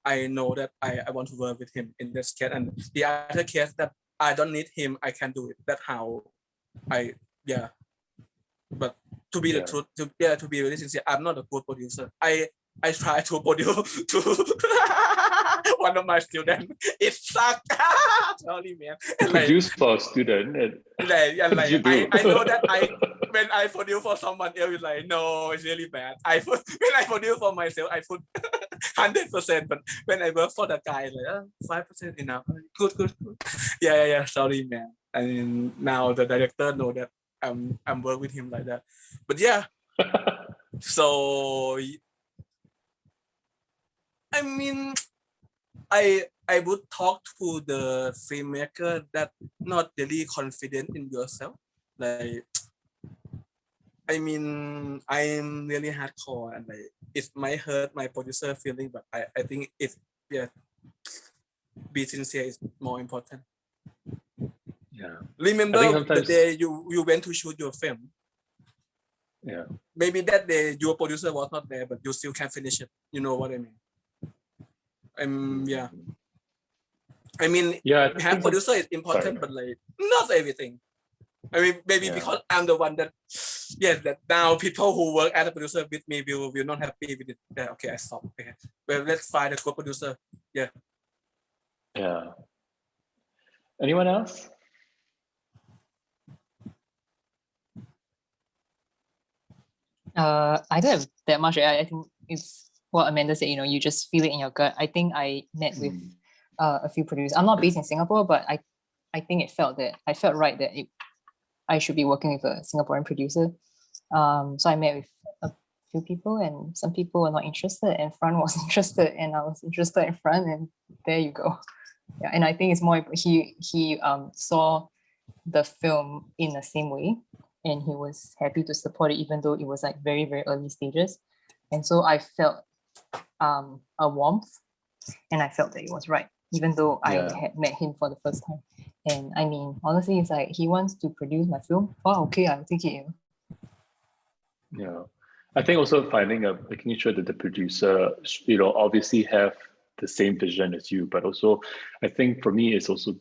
I know that I want to work with him in this case, and the other case that I don't need him, I can do it. That's how I But to be the truth, to be really sincere, I'm not a good producer. I try to produce to one of my students. It sucks. Sorry, man. Produce for a student. And I know that when I produce for someone else, it's like, no, it's really bad. When I produce for myself, I put 100%. But when I work for the guy, like 5% enough. Good. Yeah. Sorry, man. I mean, now the director know that I'm working with him like that. But yeah. So I mean, I would talk to the filmmaker that not really confident in yourself. Like, I mean, I'm really hardcore, and like it might hurt my producer feeling, but I think be sincere is more important. Yeah. Remember the day you went to shoot your film. Yeah. Maybe that day your producer was not there, but you still can finish it. You know what I mean? Yeah. I mean, have producer is important, but like not everything. I mean, maybe because I'm the one that, that now people who work as a producer with me will not happy with it. Yeah, okay, I stop. Okay, well, let's find a co-producer. Yeah. Yeah. Anyone else? I don't have that much. I think it's what Amanda said, you just feel it in your gut. I think I met with a few producers. I'm not based in Singapore, but I think I felt right that I should be working with a Singaporean producer. So I met with a few people, and some people were not interested, and Fran was interested, and I was interested in Fran, and there you go. Yeah, and I think it's more, he saw the film in the same way, and he was happy to support it, even though it was like very, very early stages. And so I felt a warmth, and I felt that it was right, even though I had met him for the first time. And I mean, honestly, it's like, he wants to produce my film. Oh, okay, I'll take it. Yeah, I think also making sure that the producer, obviously have the same vision as you, but also I think for me, it's also,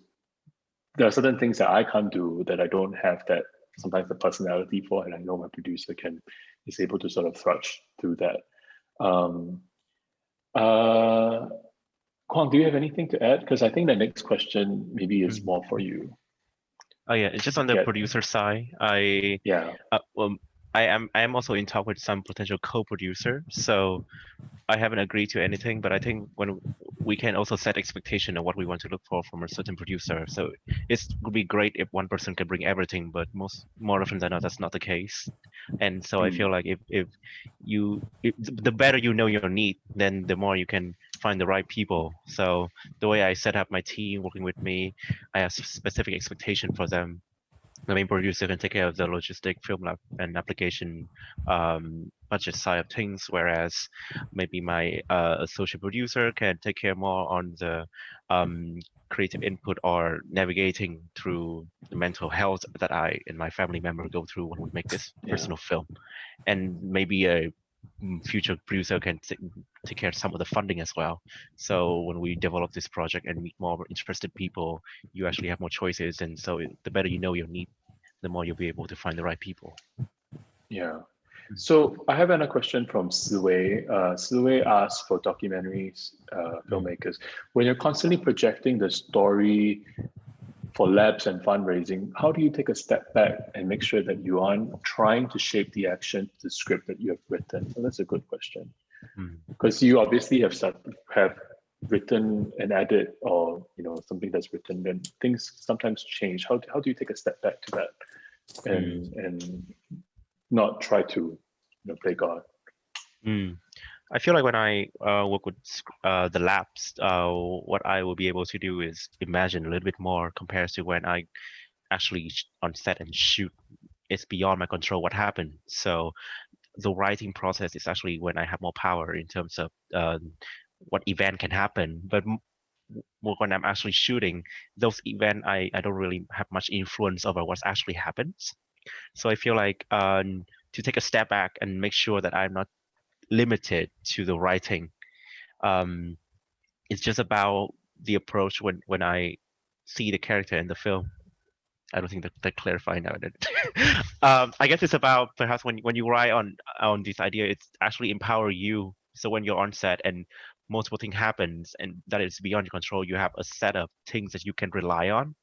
there are certain things that I can't do, that I don't have that sometimes the personality for, and I know my producer is able to sort of thrust through that. Kwang, do you have anything to add? Because I think the next question maybe is more for you. Oh yeah, it's just on the producer side. I am also in talk with some potential co-producer, so I haven't agreed to anything, but I think when we can also set expectation of what we want to look for from a certain producer. So it would be great if one person can bring everything, but more often than not, that's not the case. And so I feel like if the better you know your need, then the more you can find the right people. So the way I set up my team working with me, I have specific expectation for them. The main producer can take care of the logistic film lab and application budget side of things, whereas maybe my associate producer can take care more on the creative input or navigating through the mental health that I and my family member go through when we make this personal film. And maybe a future producer can take care of some of the funding as well. So when we develop this project and meet more interested people, you actually have more choices. And so the better you know your need, the more you'll be able to find the right people. Yeah. So I have another question from 𝗔𝗶𝗀𝗶𝗴. 𝗔𝗶𝗶𝗶 asks for documentaries, filmmakers. When you're constantly projecting the story for labs and fundraising, how do you take a step back and make sure that you aren't trying to shape the action, the script that you have written? So that's a good question. Because you obviously have written and added, or something that's written, then things sometimes change. How do you take a step back to that and not try to play God? I feel like when I work with the labs, what I will be able to do is imagine a little bit more compared to when I actually on set and shoot. It's beyond my control what happened. So the writing process is actually when I have more power in terms of what event can happen. But when I'm actually shooting, those events, I don't really have much influence over what actually happens. So I feel like to take a step back and make sure that I'm not limited to the writing. It's just about the approach when I see the character in the film. I don't think that clarifying now. I guess it's about perhaps when you write on this idea, it's actually empower you. So when you're on set and multiple things happens and that is beyond your control, you have a set of things that you can rely on.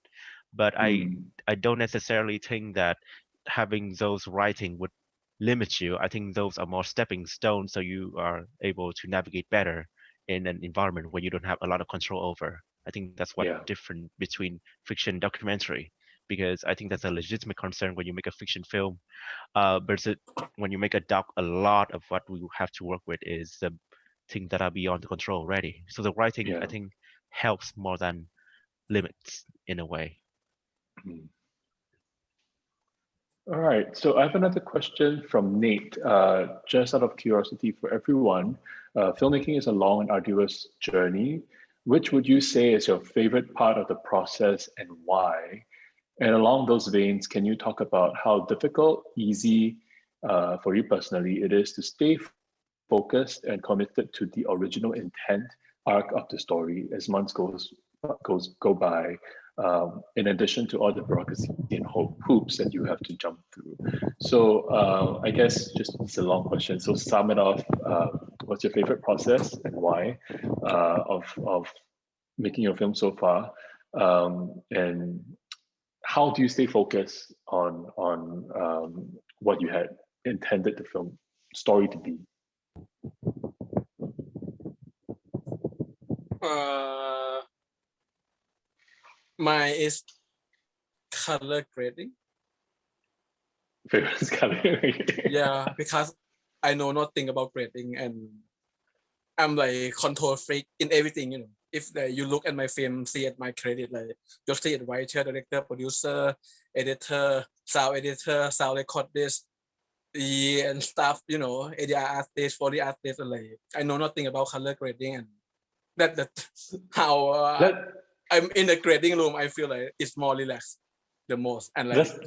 But I don't necessarily think that having those writing would limit you. I think those are more stepping stones, so you are able to navigate better in an environment where you don't have a lot of control over. I think that's what different between fiction and documentary, because I think that's a legitimate concern when you make a fiction film. Versus when you make a doc, a lot of what we have to work with is the things that are beyond the control already. So the writing, I think, helps more than limits in a way. All right, so I have another question from Nate. Just out of curiosity for everyone, filmmaking is a long and arduous journey. Which would you say is your favorite part of the process and why? And along those veins, can you talk about how difficult, easy for you personally it is to stay focused and committed to the original intent arc of the story as months go by, in addition to all the bureaucracy and hoops that you have to jump through? So I guess just it's a long question. So sum it off. What's your favorite process and why of making your film so far? And how do you stay focused on what you had intended the film story to be? Mine is color grading. Favorite color? Yeah, because I know nothing about grading and I'm like control freak in everything, you know. If you look at my film, see at my credit, like you'll see it writer, director, producer, editor, sound recordist, and stuff, you know, ADR artist, Foley artist, and like I know nothing about color grading, and that's how I'm in the grading room. I feel like it's more relaxed the most, and like let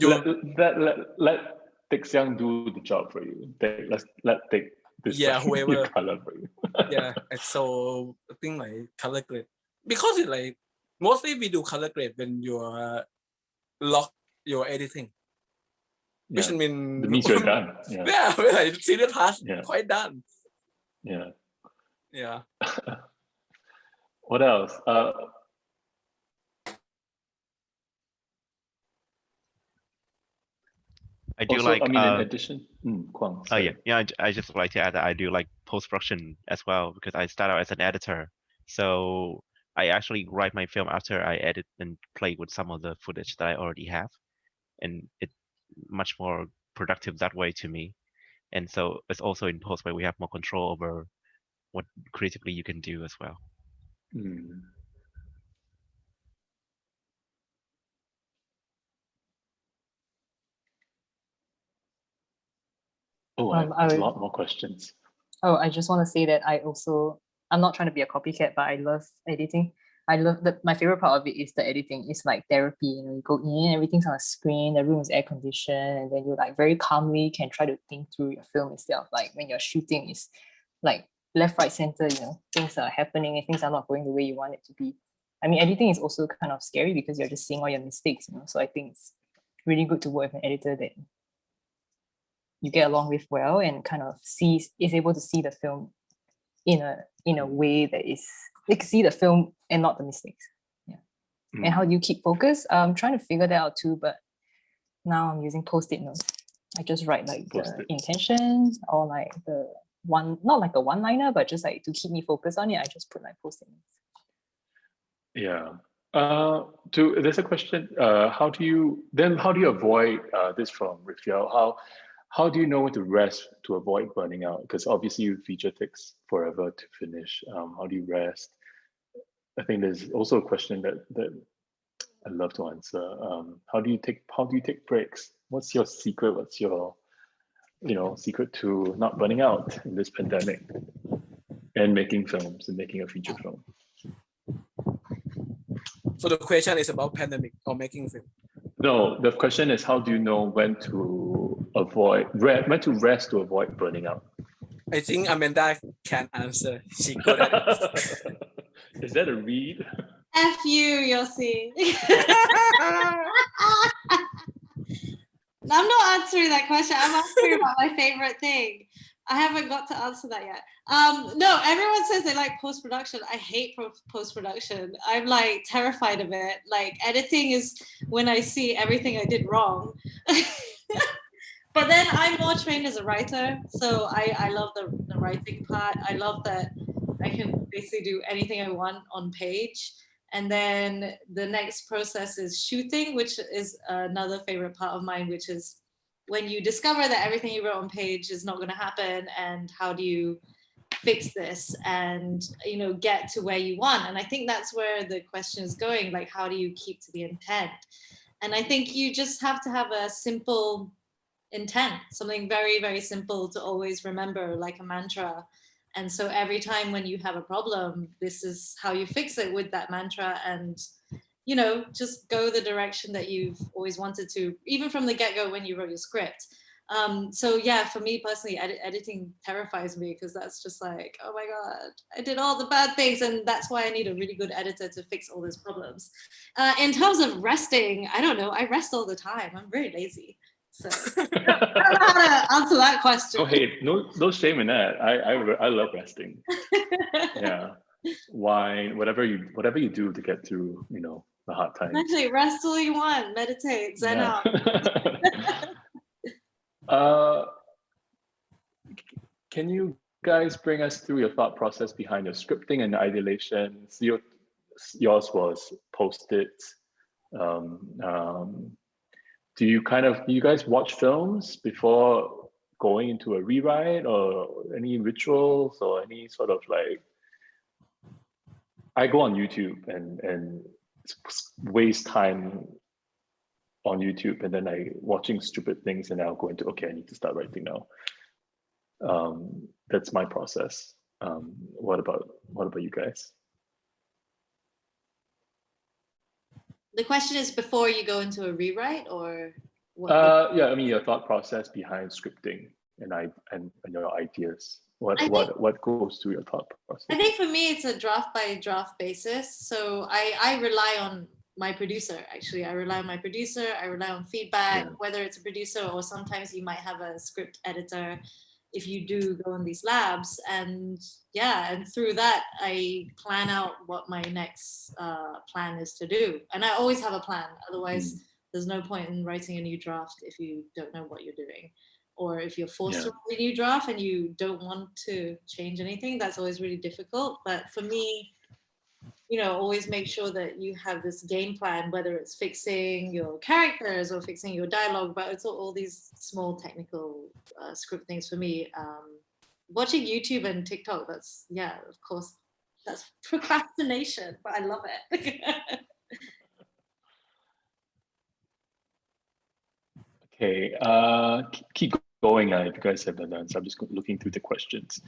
𝗏𝗃𝗃 do the job for you. Let 𝗏𝗃 yeah, whoever color for you. yeah, and so I think like color grade because it like mostly we do color grade when you're lock your editing, which means that means you're done. Yeah, we're like serious task, quite done. Yeah. What else? I do also, like. I mean, in addition, Quang, oh yeah. I just like to add that I do like post-production as well because I start out as an editor. So I actually write my film after I edit and play with some of the footage that I already have, and it's much more productive that way to me. And so it's also in post where we have more control over what creatively you can do as well. Oh, I have a lot more questions. Oh, I just want to say that I'm not trying to be a copycat, but I love editing. I love my favorite part of it is the editing. It's like therapy, you know, you go in, everything's on a screen, the room is air conditioned, and then you like very calmly can try to think through your film instead of like when you're shooting is like left, right, center, you know, things are happening and things are not going the way you want it to be. I mean, editing is also kind of scary because you're just seeing all your mistakes, you know, so I think it's really good to work with an editor that you get along with well and kind of is able to see the film in a way that is they can see the film and not the mistakes. And how do you keep focus? I'm trying to figure that out too, but now I'm using post-it notes. I just write like the intention or like the one, not like a one-liner, but just like to keep me focused on it, I just put like post-it notes. There's a question. How do you avoid this from Raphael? How do you know when to rest to avoid burning out? Because obviously your feature takes forever to finish. How do you rest? I think there's also a question that I'd love to answer. How do you take breaks? What's your secret? What's your secret to not burning out in this pandemic and making films and making a feature film? So the question is about pandemic or making film? No, the question is how do you know when to rest to avoid burning out? I think Amanda can answer. She good at it. Is that a read? F you, 𝗏𝗃𝗃𝗃. I'm not answering that question. I'm answering about my favorite thing. I haven't got to answer that yet. No, everyone says they like post-production. I hate post-production. I'm like terrified of it. Like editing is when I see everything I did wrong. But then I'm more trained as a writer. So I love the writing part. I love that I can basically do anything I want on page. And then the next process is shooting, which is another favorite part of mine, which is when you discover that everything you wrote on page is not going to happen, and how do you fix this and get to where you want. And I think that's where the question is going, like how do you keep to the intent? And I think you just have to have a simple intent, something very, very simple to always remember, like a mantra. And so every time when you have a problem, this is how you fix it with that mantra, and just go the direction that you've always wanted to, even from the get-go when you wrote your script. So yeah, for me personally, editing terrifies me because that's just like, oh my God, I did all the bad things. And that's why I need a really good editor to fix all those problems. In terms of resting, I don't know, I rest all the time. I'm very lazy. So I don't know how to answer that question. Oh, hey, no shame in that. I love resting. Yeah. Wine, whatever you do to get through, the hard times. Actually, rest all you want, meditate, zen out. can you guys bring us through your thought process behind your scripting and ideations? Yours was Post-its. Do you guys watch films before going into a rewrite, or any rituals, or any sort of like? I go on YouTube and waste time on YouTube, and then I watching stupid things, and I'll go into, okay, I need to start writing now. That's my process. What about you guys? The question is before you go into a rewrite, or what? Yeah, I mean your thought process behind scripting and your ideas. What goes through your thought process? I think for me it's a draft by draft basis. So I rely on my producer. Actually, I rely on my producer. I rely on feedback, whether it's a producer or sometimes you might have a script editor if you do go on these labs. And yeah, and through that I plan out what my next plan is to do. And I always have a plan. Otherwise, there's no point in writing a new draft if you don't know what you're doing. Or if you're forced to write a new draft and you don't want to change anything, that's always really difficult. But for me, always make sure that you have this game plan, whether it's fixing your characters or fixing your dialogue, but it's all these small technical script things for me. Watching YouTube and TikTok, that's, of course, that's procrastination, but I love it. Okay, keep going if you guys have done. So I'm just looking through the questions.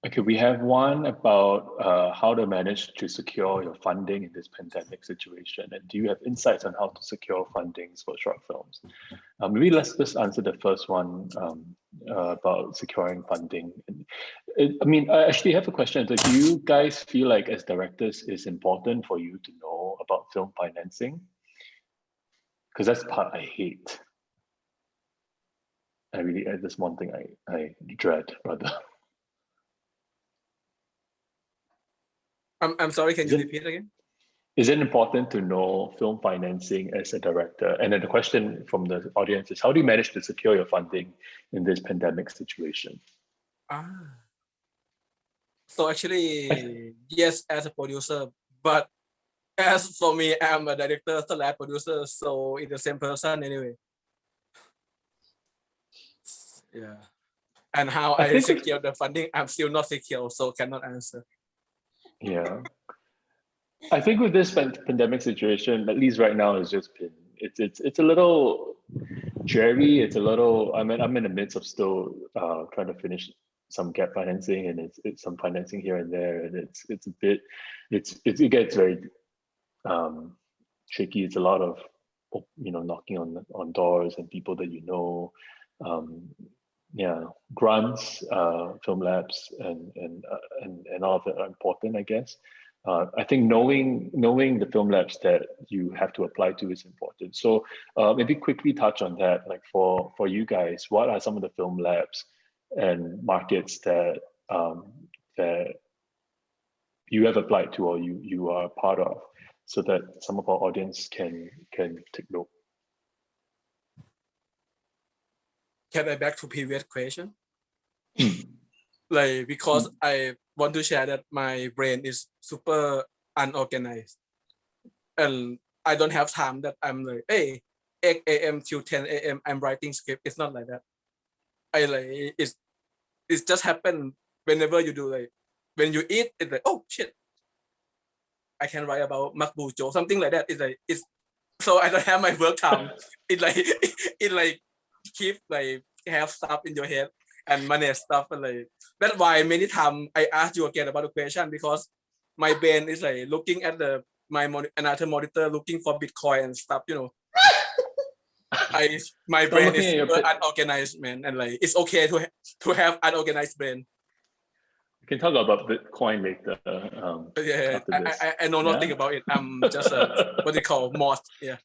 Okay, we have one about how to manage to secure your funding in this pandemic situation. And do you have insights on how to secure fundings for short films? Maybe let's just answer the first one about securing funding. I mean, I actually have a question. So do you guys feel like as directors it's important for you to know about film financing? Because that's the part I hate. That's one thing I dread, rather. I'm sorry, can you repeat again? Is it important to know film financing as a director? And then the question from the audience is, how do you manage to secure your funding in this pandemic situation? So actually, yes, as a producer, but as for me, I'm a director / producer, so it's the same person anyway. Yeah. And how I secure the funding, I'm still not secure, so cannot answer. Yeah. I think with this pandemic situation, at least right now, it's a little dreary. It's a little, I'm in the midst of still trying to finish some gap financing, and it's some financing here and there, and it gets very tricky. It's a lot of knocking on doors and people that grants, film labs, and all of that are important, I guess. I think knowing the film labs that you have to apply to is important. So maybe quickly touch on that. Like for you guys, what are some of the film labs and markets that you have applied to or you are part of, so that some of our audience can take note? Can I back to previous question? Because I want to share that my brain is super unorganized, and I don't have time that I'm like, hey, 8 a.m. till 10 a.m. I'm writing script. It's not like that. It's just happen whenever you do, like when you eat, it's like, oh shit, I can write about makbul joke, something like that. It's so I don't have my work time. it keep have stuff in your head and manage stuff, and that's why many times I ask you again about the question, because my brain is looking at another monitor looking for Bitcoin and stuff, my brain is super unorganized, man, and it's okay to have unorganized brain. We can talk about Bitcoin later. I know nothing about it. I'm just what they call mod. Yeah.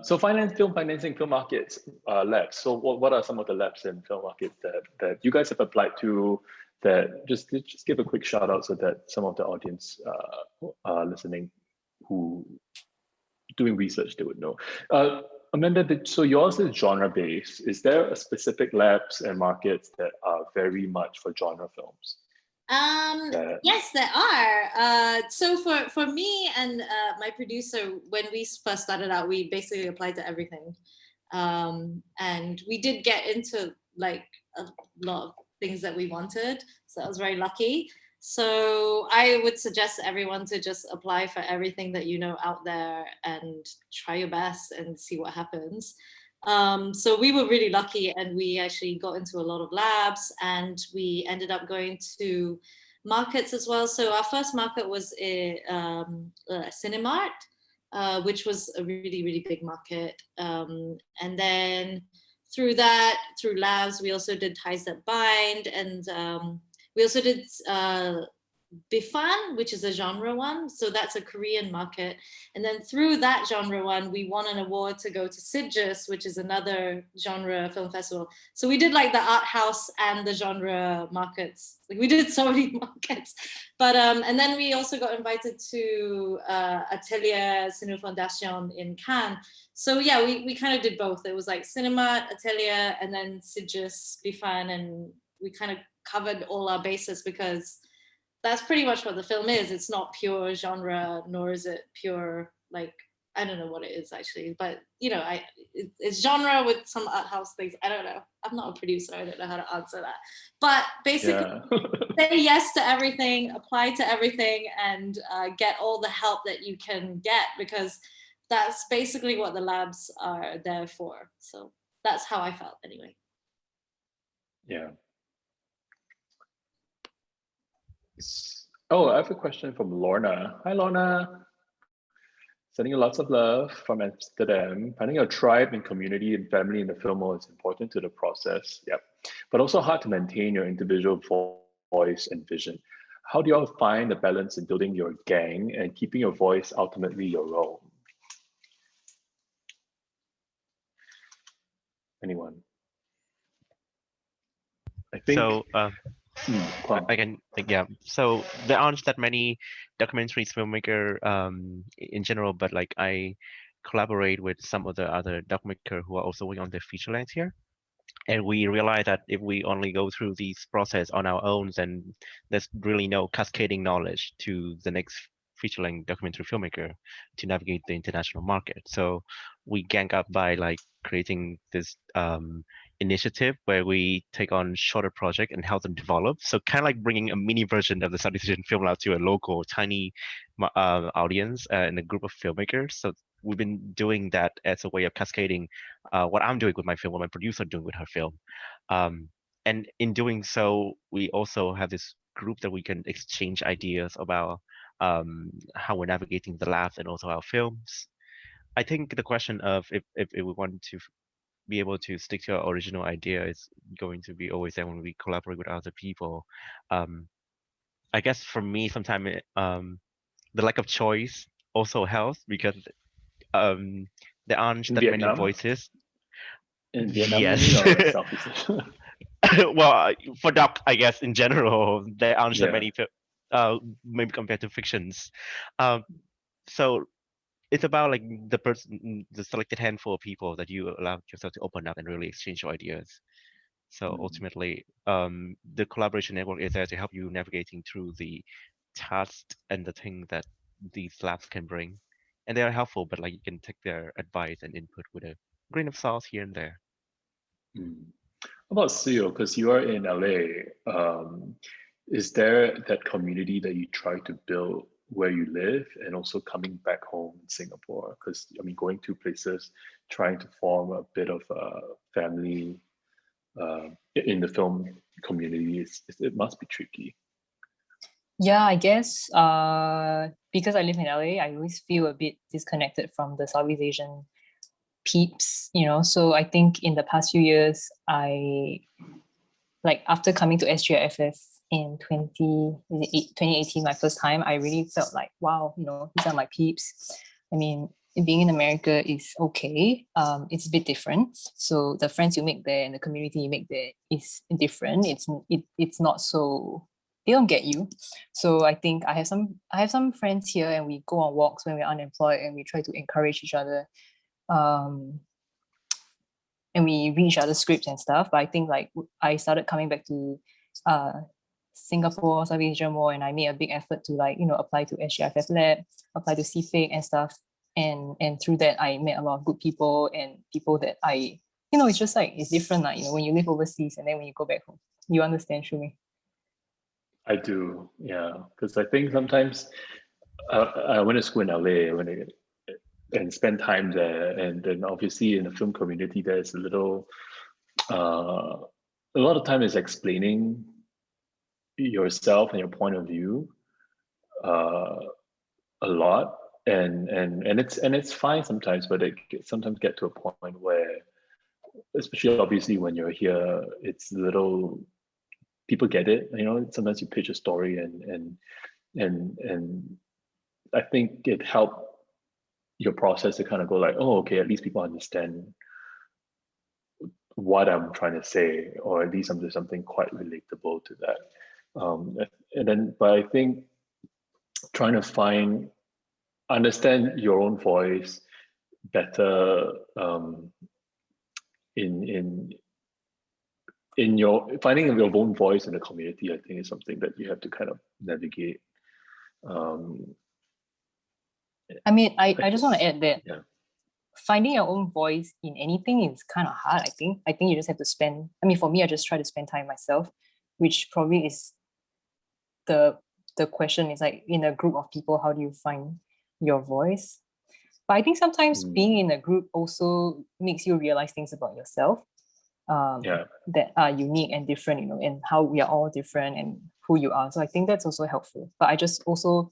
So film financing, film markets, labs. So what are some of the labs and film markets that you guys have applied to? That just give a quick shout out so that some of the audience listening who doing research, they would know. Amanda, so yours is genre-based. Is there a specific labs and markets that are very much for genre films? Yes, there are. So for me and my producer, when we first started out, we basically applied to everything. And we did get into like a lot of things that we wanted. So I was very lucky. So I would suggest everyone to just apply for everything that you know out there and try your best and see what happens. So we were really lucky, and we actually got into a lot of labs, and we ended up going to markets as well. So our first market was Cinemart, which was a really, really big market. And then through labs, we also did Ties That Bind, and we also did 𝗶𝘴, which is a genre one. So that's a Korean market. And then through that genre one, we won an award to go to SGIFF, which is another genre film festival. So we did like the art house and the genre markets. Like we did so many markets. But and then we also got invited to Atelier Ciné Fondation in Cannes. So yeah, we kind of did both. It was like cinema, Atelier, and then SGIFF, 𝗶𝘴, and we kind of covered all our bases, because that's pretty much what the film is. It's not pure genre, nor is it pure, like, I don't know what it is actually, but you know, it's genre with some art house things. I don't know. I'm not a producer. I don't know how to answer that. But basically, say yes to everything, apply to everything, and get all the help that you can get, because that's basically what the labs are there for. So that's how I felt anyway. Yeah. Oh, I have a question from Lorna. Hi, Lorna. Sending you lots of love from Amsterdam. Finding a tribe and community and family in the film world is important to the process. Yep. But also hard to maintain your individual voice and vision. How do you all find the balance in building your gang and keeping your voice ultimately your own? Anyone? I think so. I can think, yeah. So there aren't that many documentaries filmmaker in general, but like I collaborate with some of the other documentary who are also working on the feature length here. And we realize that if we only go through these process on our own, then there's really no cascading knowledge to the next feature-length documentary filmmaker to navigate the international market. So we gang up by like creating this initiative where we take on shorter project and help them develop. So kind of like bringing a mini version of the Southeast Asian Film Lab to a local tiny audience and a group of filmmakers. So we've been doing that as a way of cascading what I'm doing with my film, what my producer doing with her film. And in doing so, we also have this group that we can exchange ideas about how we're navigating the labs and also our films. I think the question of if we want to be able to stick to our original idea is going to be always there when we collaborate with other people. I guess for me, sometimes the lack of choice also helps, because there aren't that many voices. In Vietnam, yes. or Southeast Asia? Well, for doc, I guess in general, there aren't that many, maybe compared to fictions. So it's about like the selected handful of people that you allow yourself to open up and really exchange your ideas. So ultimately, the collaboration network is there to help you navigating through the tasks and the thing that these labs can bring. And they are helpful, but like you can take their advice and input with a grain of salt here and there. How about 𝗔𝗂𝗍? Because you are in LA. Is there that community that you try to build where you live and also coming back home in Singapore? Because I mean, going to places, trying to form a bit of a family in the film community, it must be tricky. Yeah, I guess because I live in LA, I always feel a bit disconnected from the Southeast Asian peeps, you know. So I think in the past few years, after coming to SGIFF in 2018, my first time, I really felt like, wow, you know, these are my peeps. I mean, being in America is okay. It's a bit different. So the friends you make there and the community you make there is different. It's not so they don't get you. So I think I have some friends here, and we go on walks when we're unemployed, and we try to encourage each other. And we read each other's scripts and stuff. But I think like I started coming back to Singapore, Southeast Asia more, and I made a big effort to like, apply to SGIFF Lab, apply to CFIC and stuff. And through that, I met a lot of good people and people that it's just like, it's different. Like, when you live overseas and then when you go back home, you understand, Shumi. I do, yeah. Because I think sometimes I went to school in LA and spend time there. And then obviously in the film community, there's a lot of time is explaining yourself and your point of view a lot. And it's fine sometimes, but it sometimes get to a point where, especially obviously when you're here, it's people get it. Sometimes you pitch a story and I think it helped your process to kind of go like, oh, okay, at least people understand what I'm trying to say, or at least there's something quite relatable to that. But I think trying to understand your own voice better in finding your own voice in the community, I think is something that you have to kind of navigate. I just want to add that finding your own voice in anything is kind of hard. I think you just have to spend, for me, I just try to spend time myself, which probably is the question is like, in a group of people, how do you find your voice? But I think sometimes being in a group also makes you realize things about yourself that are unique and different, and how we are all different and who you are. So I think that's also helpful. But I just also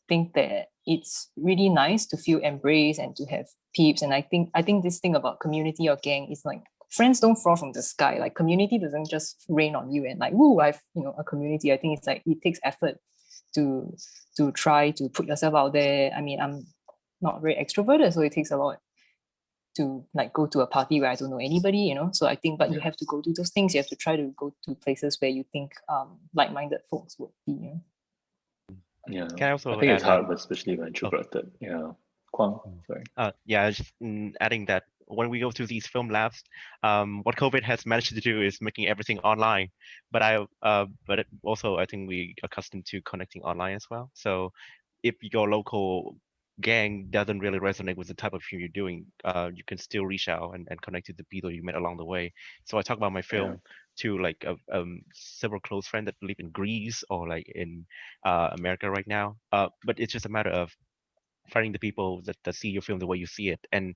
think that it's really nice to feel embraced and to have peeps. And I think this thing about community or gang is like, friends don't fall from the sky. Like, community doesn't just rain on you and like, woo, I've a community. I think it's like, it takes effort to try to put yourself out there. I'm not very extroverted, so it takes a lot to like go to a party where I don't know anybody, so I think, but you have to go do those things. You have to try to go to places where you think like-minded folks would be. Yeah, Can I also I think it's add hard, but especially when introverted. Yeah, Kwang, sorry. Just adding that when we go to these film labs, what COVID has managed to do is making everything online. But also I think we accustomed to connecting online as well. So if your local gang doesn't really resonate with the type of film you're doing, you can still reach out and connect to the people you met along the way. So I talk about my film to like several close friends that live in Greece or like in America right now. But it's just a matter of finding the people that see your film the way you see it. And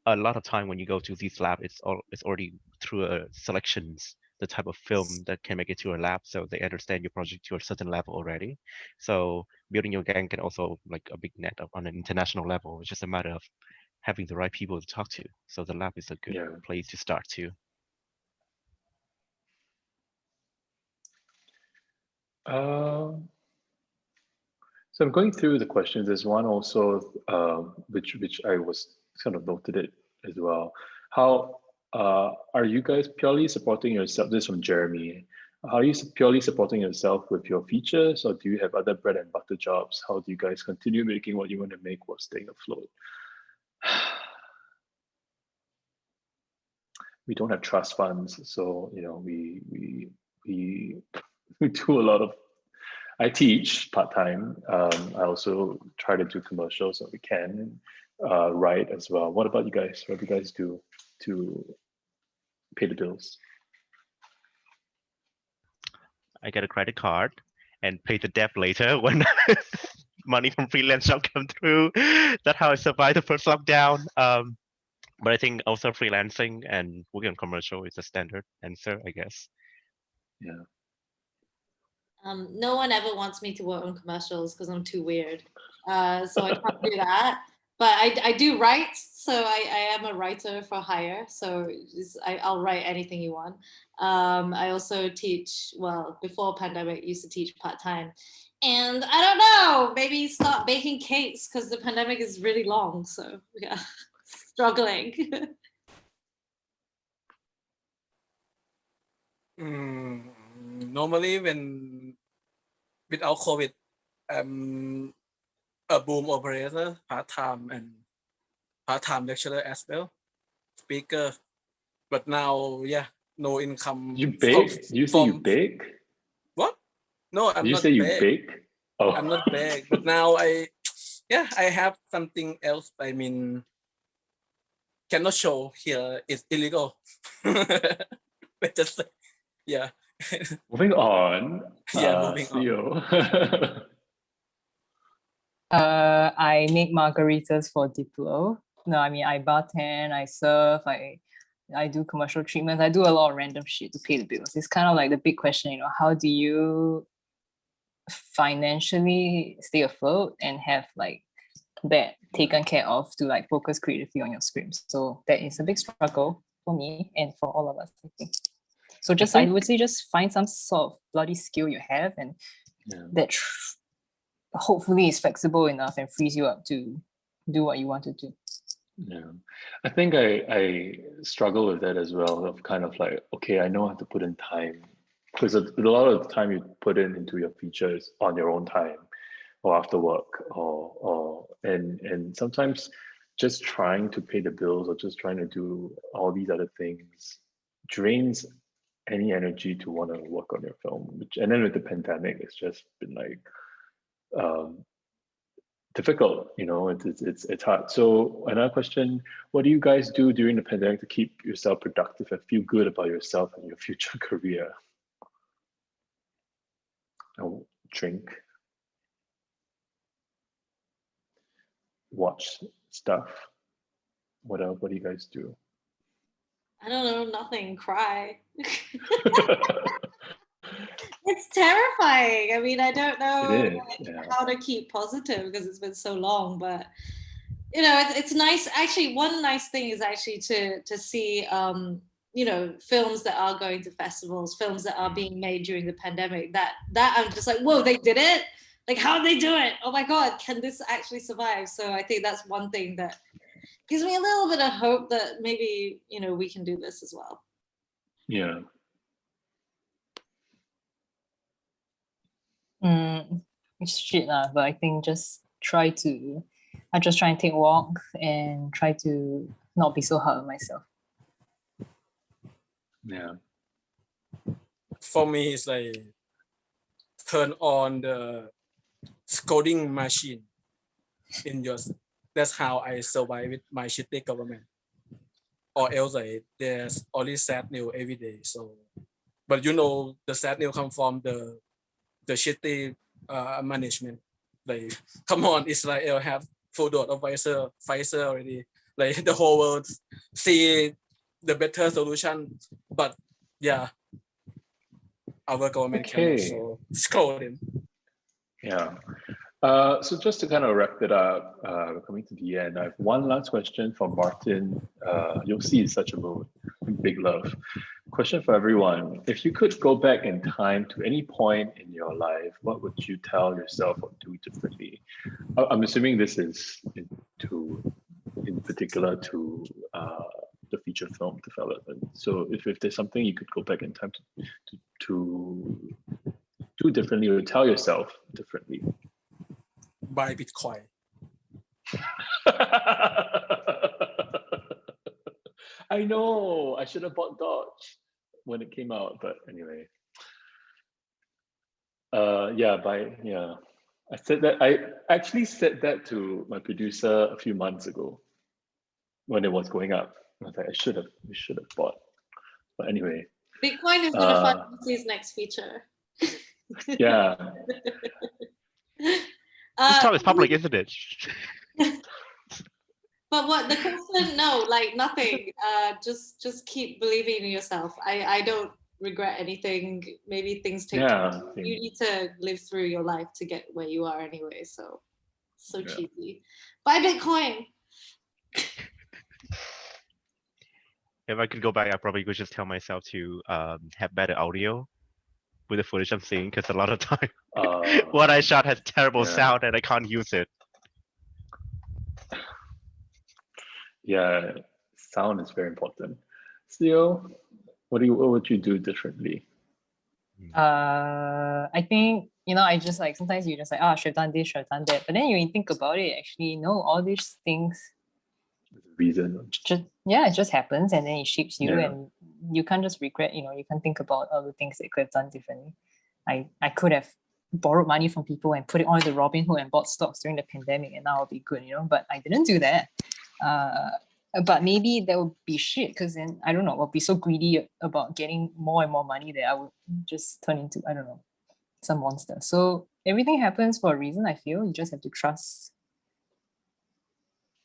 a lot of time when you go to these labs, it's already through selections, the type of film that can make it to a lab, so they understand your project to a certain level already. So building your gang can also like a big net on an international level. It's just a matter of having the right people to talk to. So the lab is a good place to start too. So I'm going through the questions. There's one also, which I was kind of noted it as well. How are you guys purely supporting yourself? This is from Jeremy. How are you purely supporting yourself with your features, or do you have other bread and butter jobs? How do you guys continue making what you want to make while staying afloat? We don't have trust funds, so we do a lot of. I teach part-time. I also try to do commercials when we can, write as well. What about you guys? What do you guys do to pay the bills? I get a credit card and pay the debt later when money from freelance job come through. That's how I survived the first lockdown. But I think also freelancing and working on commercial is a standard answer, I guess. Yeah. No one ever wants me to work on commercials because I'm too weird. So I can't do that. But I do write. So I am a writer for hire. So I'll write anything you want. I also teach, well, before pandemic, used to teach part-time. And I don't know, maybe start baking cakes because the pandemic is really long. So yeah, struggling. Normally when without COVID, I'm a boom operator, part-time and part-time lecturer as well, speaker. But now, yeah, no income. You bake? You say you bake? What? No, I'm Did you not say you bake. bake? Oh. I'm not bake. But now I have something else. I mean, cannot show here. It's illegal. Let's just say, yeah. Moving on. Yeah, moving on. 𝗪𝗪 I make margaritas for Diplo. No, I mean, I bartend, I serve, I do commercial treatments. I do a lot of random shit to pay the bills. It's kind of like the big question, you know, how do you financially stay afloat and have like that taken care of to like focus creatively on your scripts? So that is a big struggle for me and for all of us, I think. So just, I would say, just find some sort of bloody skill you have, and that hopefully is flexible enough and frees you up to do what you want to do. Yeah, I think I struggle with that as well, of kind of like, okay, I know I have to put in time, because a lot of the time you put into your features on your own time or after work, and sometimes just trying to pay the bills or just trying to do all these other things drains any energy to want to work on your film. And then with the pandemic, it's just been like difficult, you know. It's hard. So another question: what do you guys do during the pandemic to keep yourself productive and feel good about yourself and your future career? Oh, drink, watch stuff. What else? What do you guys do? I don't know, nothing. Cry. It's terrifying. I mean, I don't know how to keep positive because it's been so long, but you know, it's nice. Actually, one nice thing is actually to see you know, films that are going to festivals, films that are being made during the pandemic. That I'm just like, whoa, they did it! Like, how did they do it? Oh my God, can this actually survive? So I think that's one thing that gives me a little bit of hope that maybe, you know, we can do this as well. Yeah. It's shit lah, but I think I just try and take walks and try to not be so hard on myself. Yeah. For me, it's like turn on the scolding machine in your. That's how I survive with my shitty government. Or else like there's only sad news every day. So, but you know, the sad news come from the shitty management. Like, come on, Israel have full dose of Pfizer already. Like the whole world see the better solution, but yeah, our government cannot. So scroll him. Yeah. So just to kind of wrap it up, we're coming to the end. I have one last question from Martin. 𝗪𝗀𝗱𝗶𝗴 is such a mood. Big love. Question for everyone. If you could go back in time to any point in your life, what would you tell yourself or do differently? I'm assuming this is in particular to the feature film development. So if there's something you could go back in time to do differently or tell yourself differently. Buy Bitcoin. I know, I should have bought Dodge when it came out, but anyway. I said that. I actually said that to my producer a few months ago when it was going up. I was like, we should have bought. But anyway. Bitcoin is going to fund his next feature. Yeah. This time is public, isn't it? But what the question? No, like nothing. Just keep believing in yourself. I don't regret anything. Maybe things take time. You need to live through your life to get where you are anyway. So cheesy. Buy Bitcoin. If I could go back, I probably could just tell myself to have better audio with the footage I'm seeing, because a lot of time what I shot has terrible sound and I can't use it. Yeah, sound is very important. 𝗪𝗀𝗱𝗶𝗴, what would you do differently? I think, you know, I just like, sometimes you just like, ah, should have done this, should have done that. But then you think about it, actually, no, all these things Reason. just, yeah, it just happens and then it shapes you, Yeah. and you can't just regret, you know, you can't think about all the things that could have done differently. I could have borrowed money from people and put it on the Robinhood and bought stocks during the pandemic and now I'll be good, you know, but I didn't do that. But maybe that would be shit, because then, I don't know, I'll be so greedy about getting more and more money that I would just turn into, I don't know, some monster. So everything happens for a reason, I feel. You just have to trust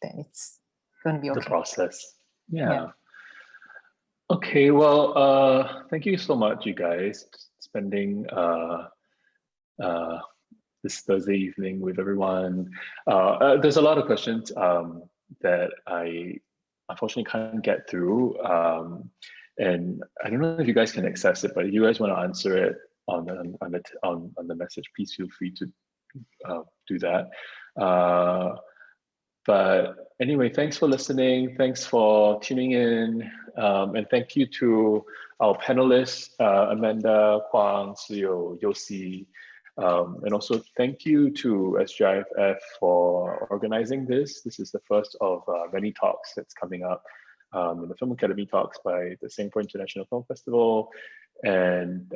that it's going to be okay. The process. Yeah. Yeah. Okay, well, thank you so much, you guys, spending this Thursday evening with everyone. There's a lot of questions that I unfortunately can't get through. And I don't know if you guys can access it, but if you guys want to answer it on the message, please feel free to do that. But anyway, thanks for listening. Thanks for tuning in. And thank you to our panelists, Amanda, Kwang, 𝗔𝗶𝗀𝗀𝗁, 𝗩𝗶𝘀𝗁. And also thank you to SGIFF for organizing this. This is the first of many talks that's coming up in the Film Academy talks by the Singapore International Film Festival. And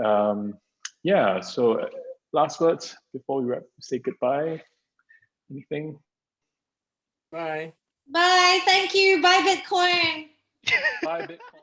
yeah, so last words before we say goodbye. Anything? Bye. Bye. Thank you. Bye, Bitcoin. Bye, Bitcoin.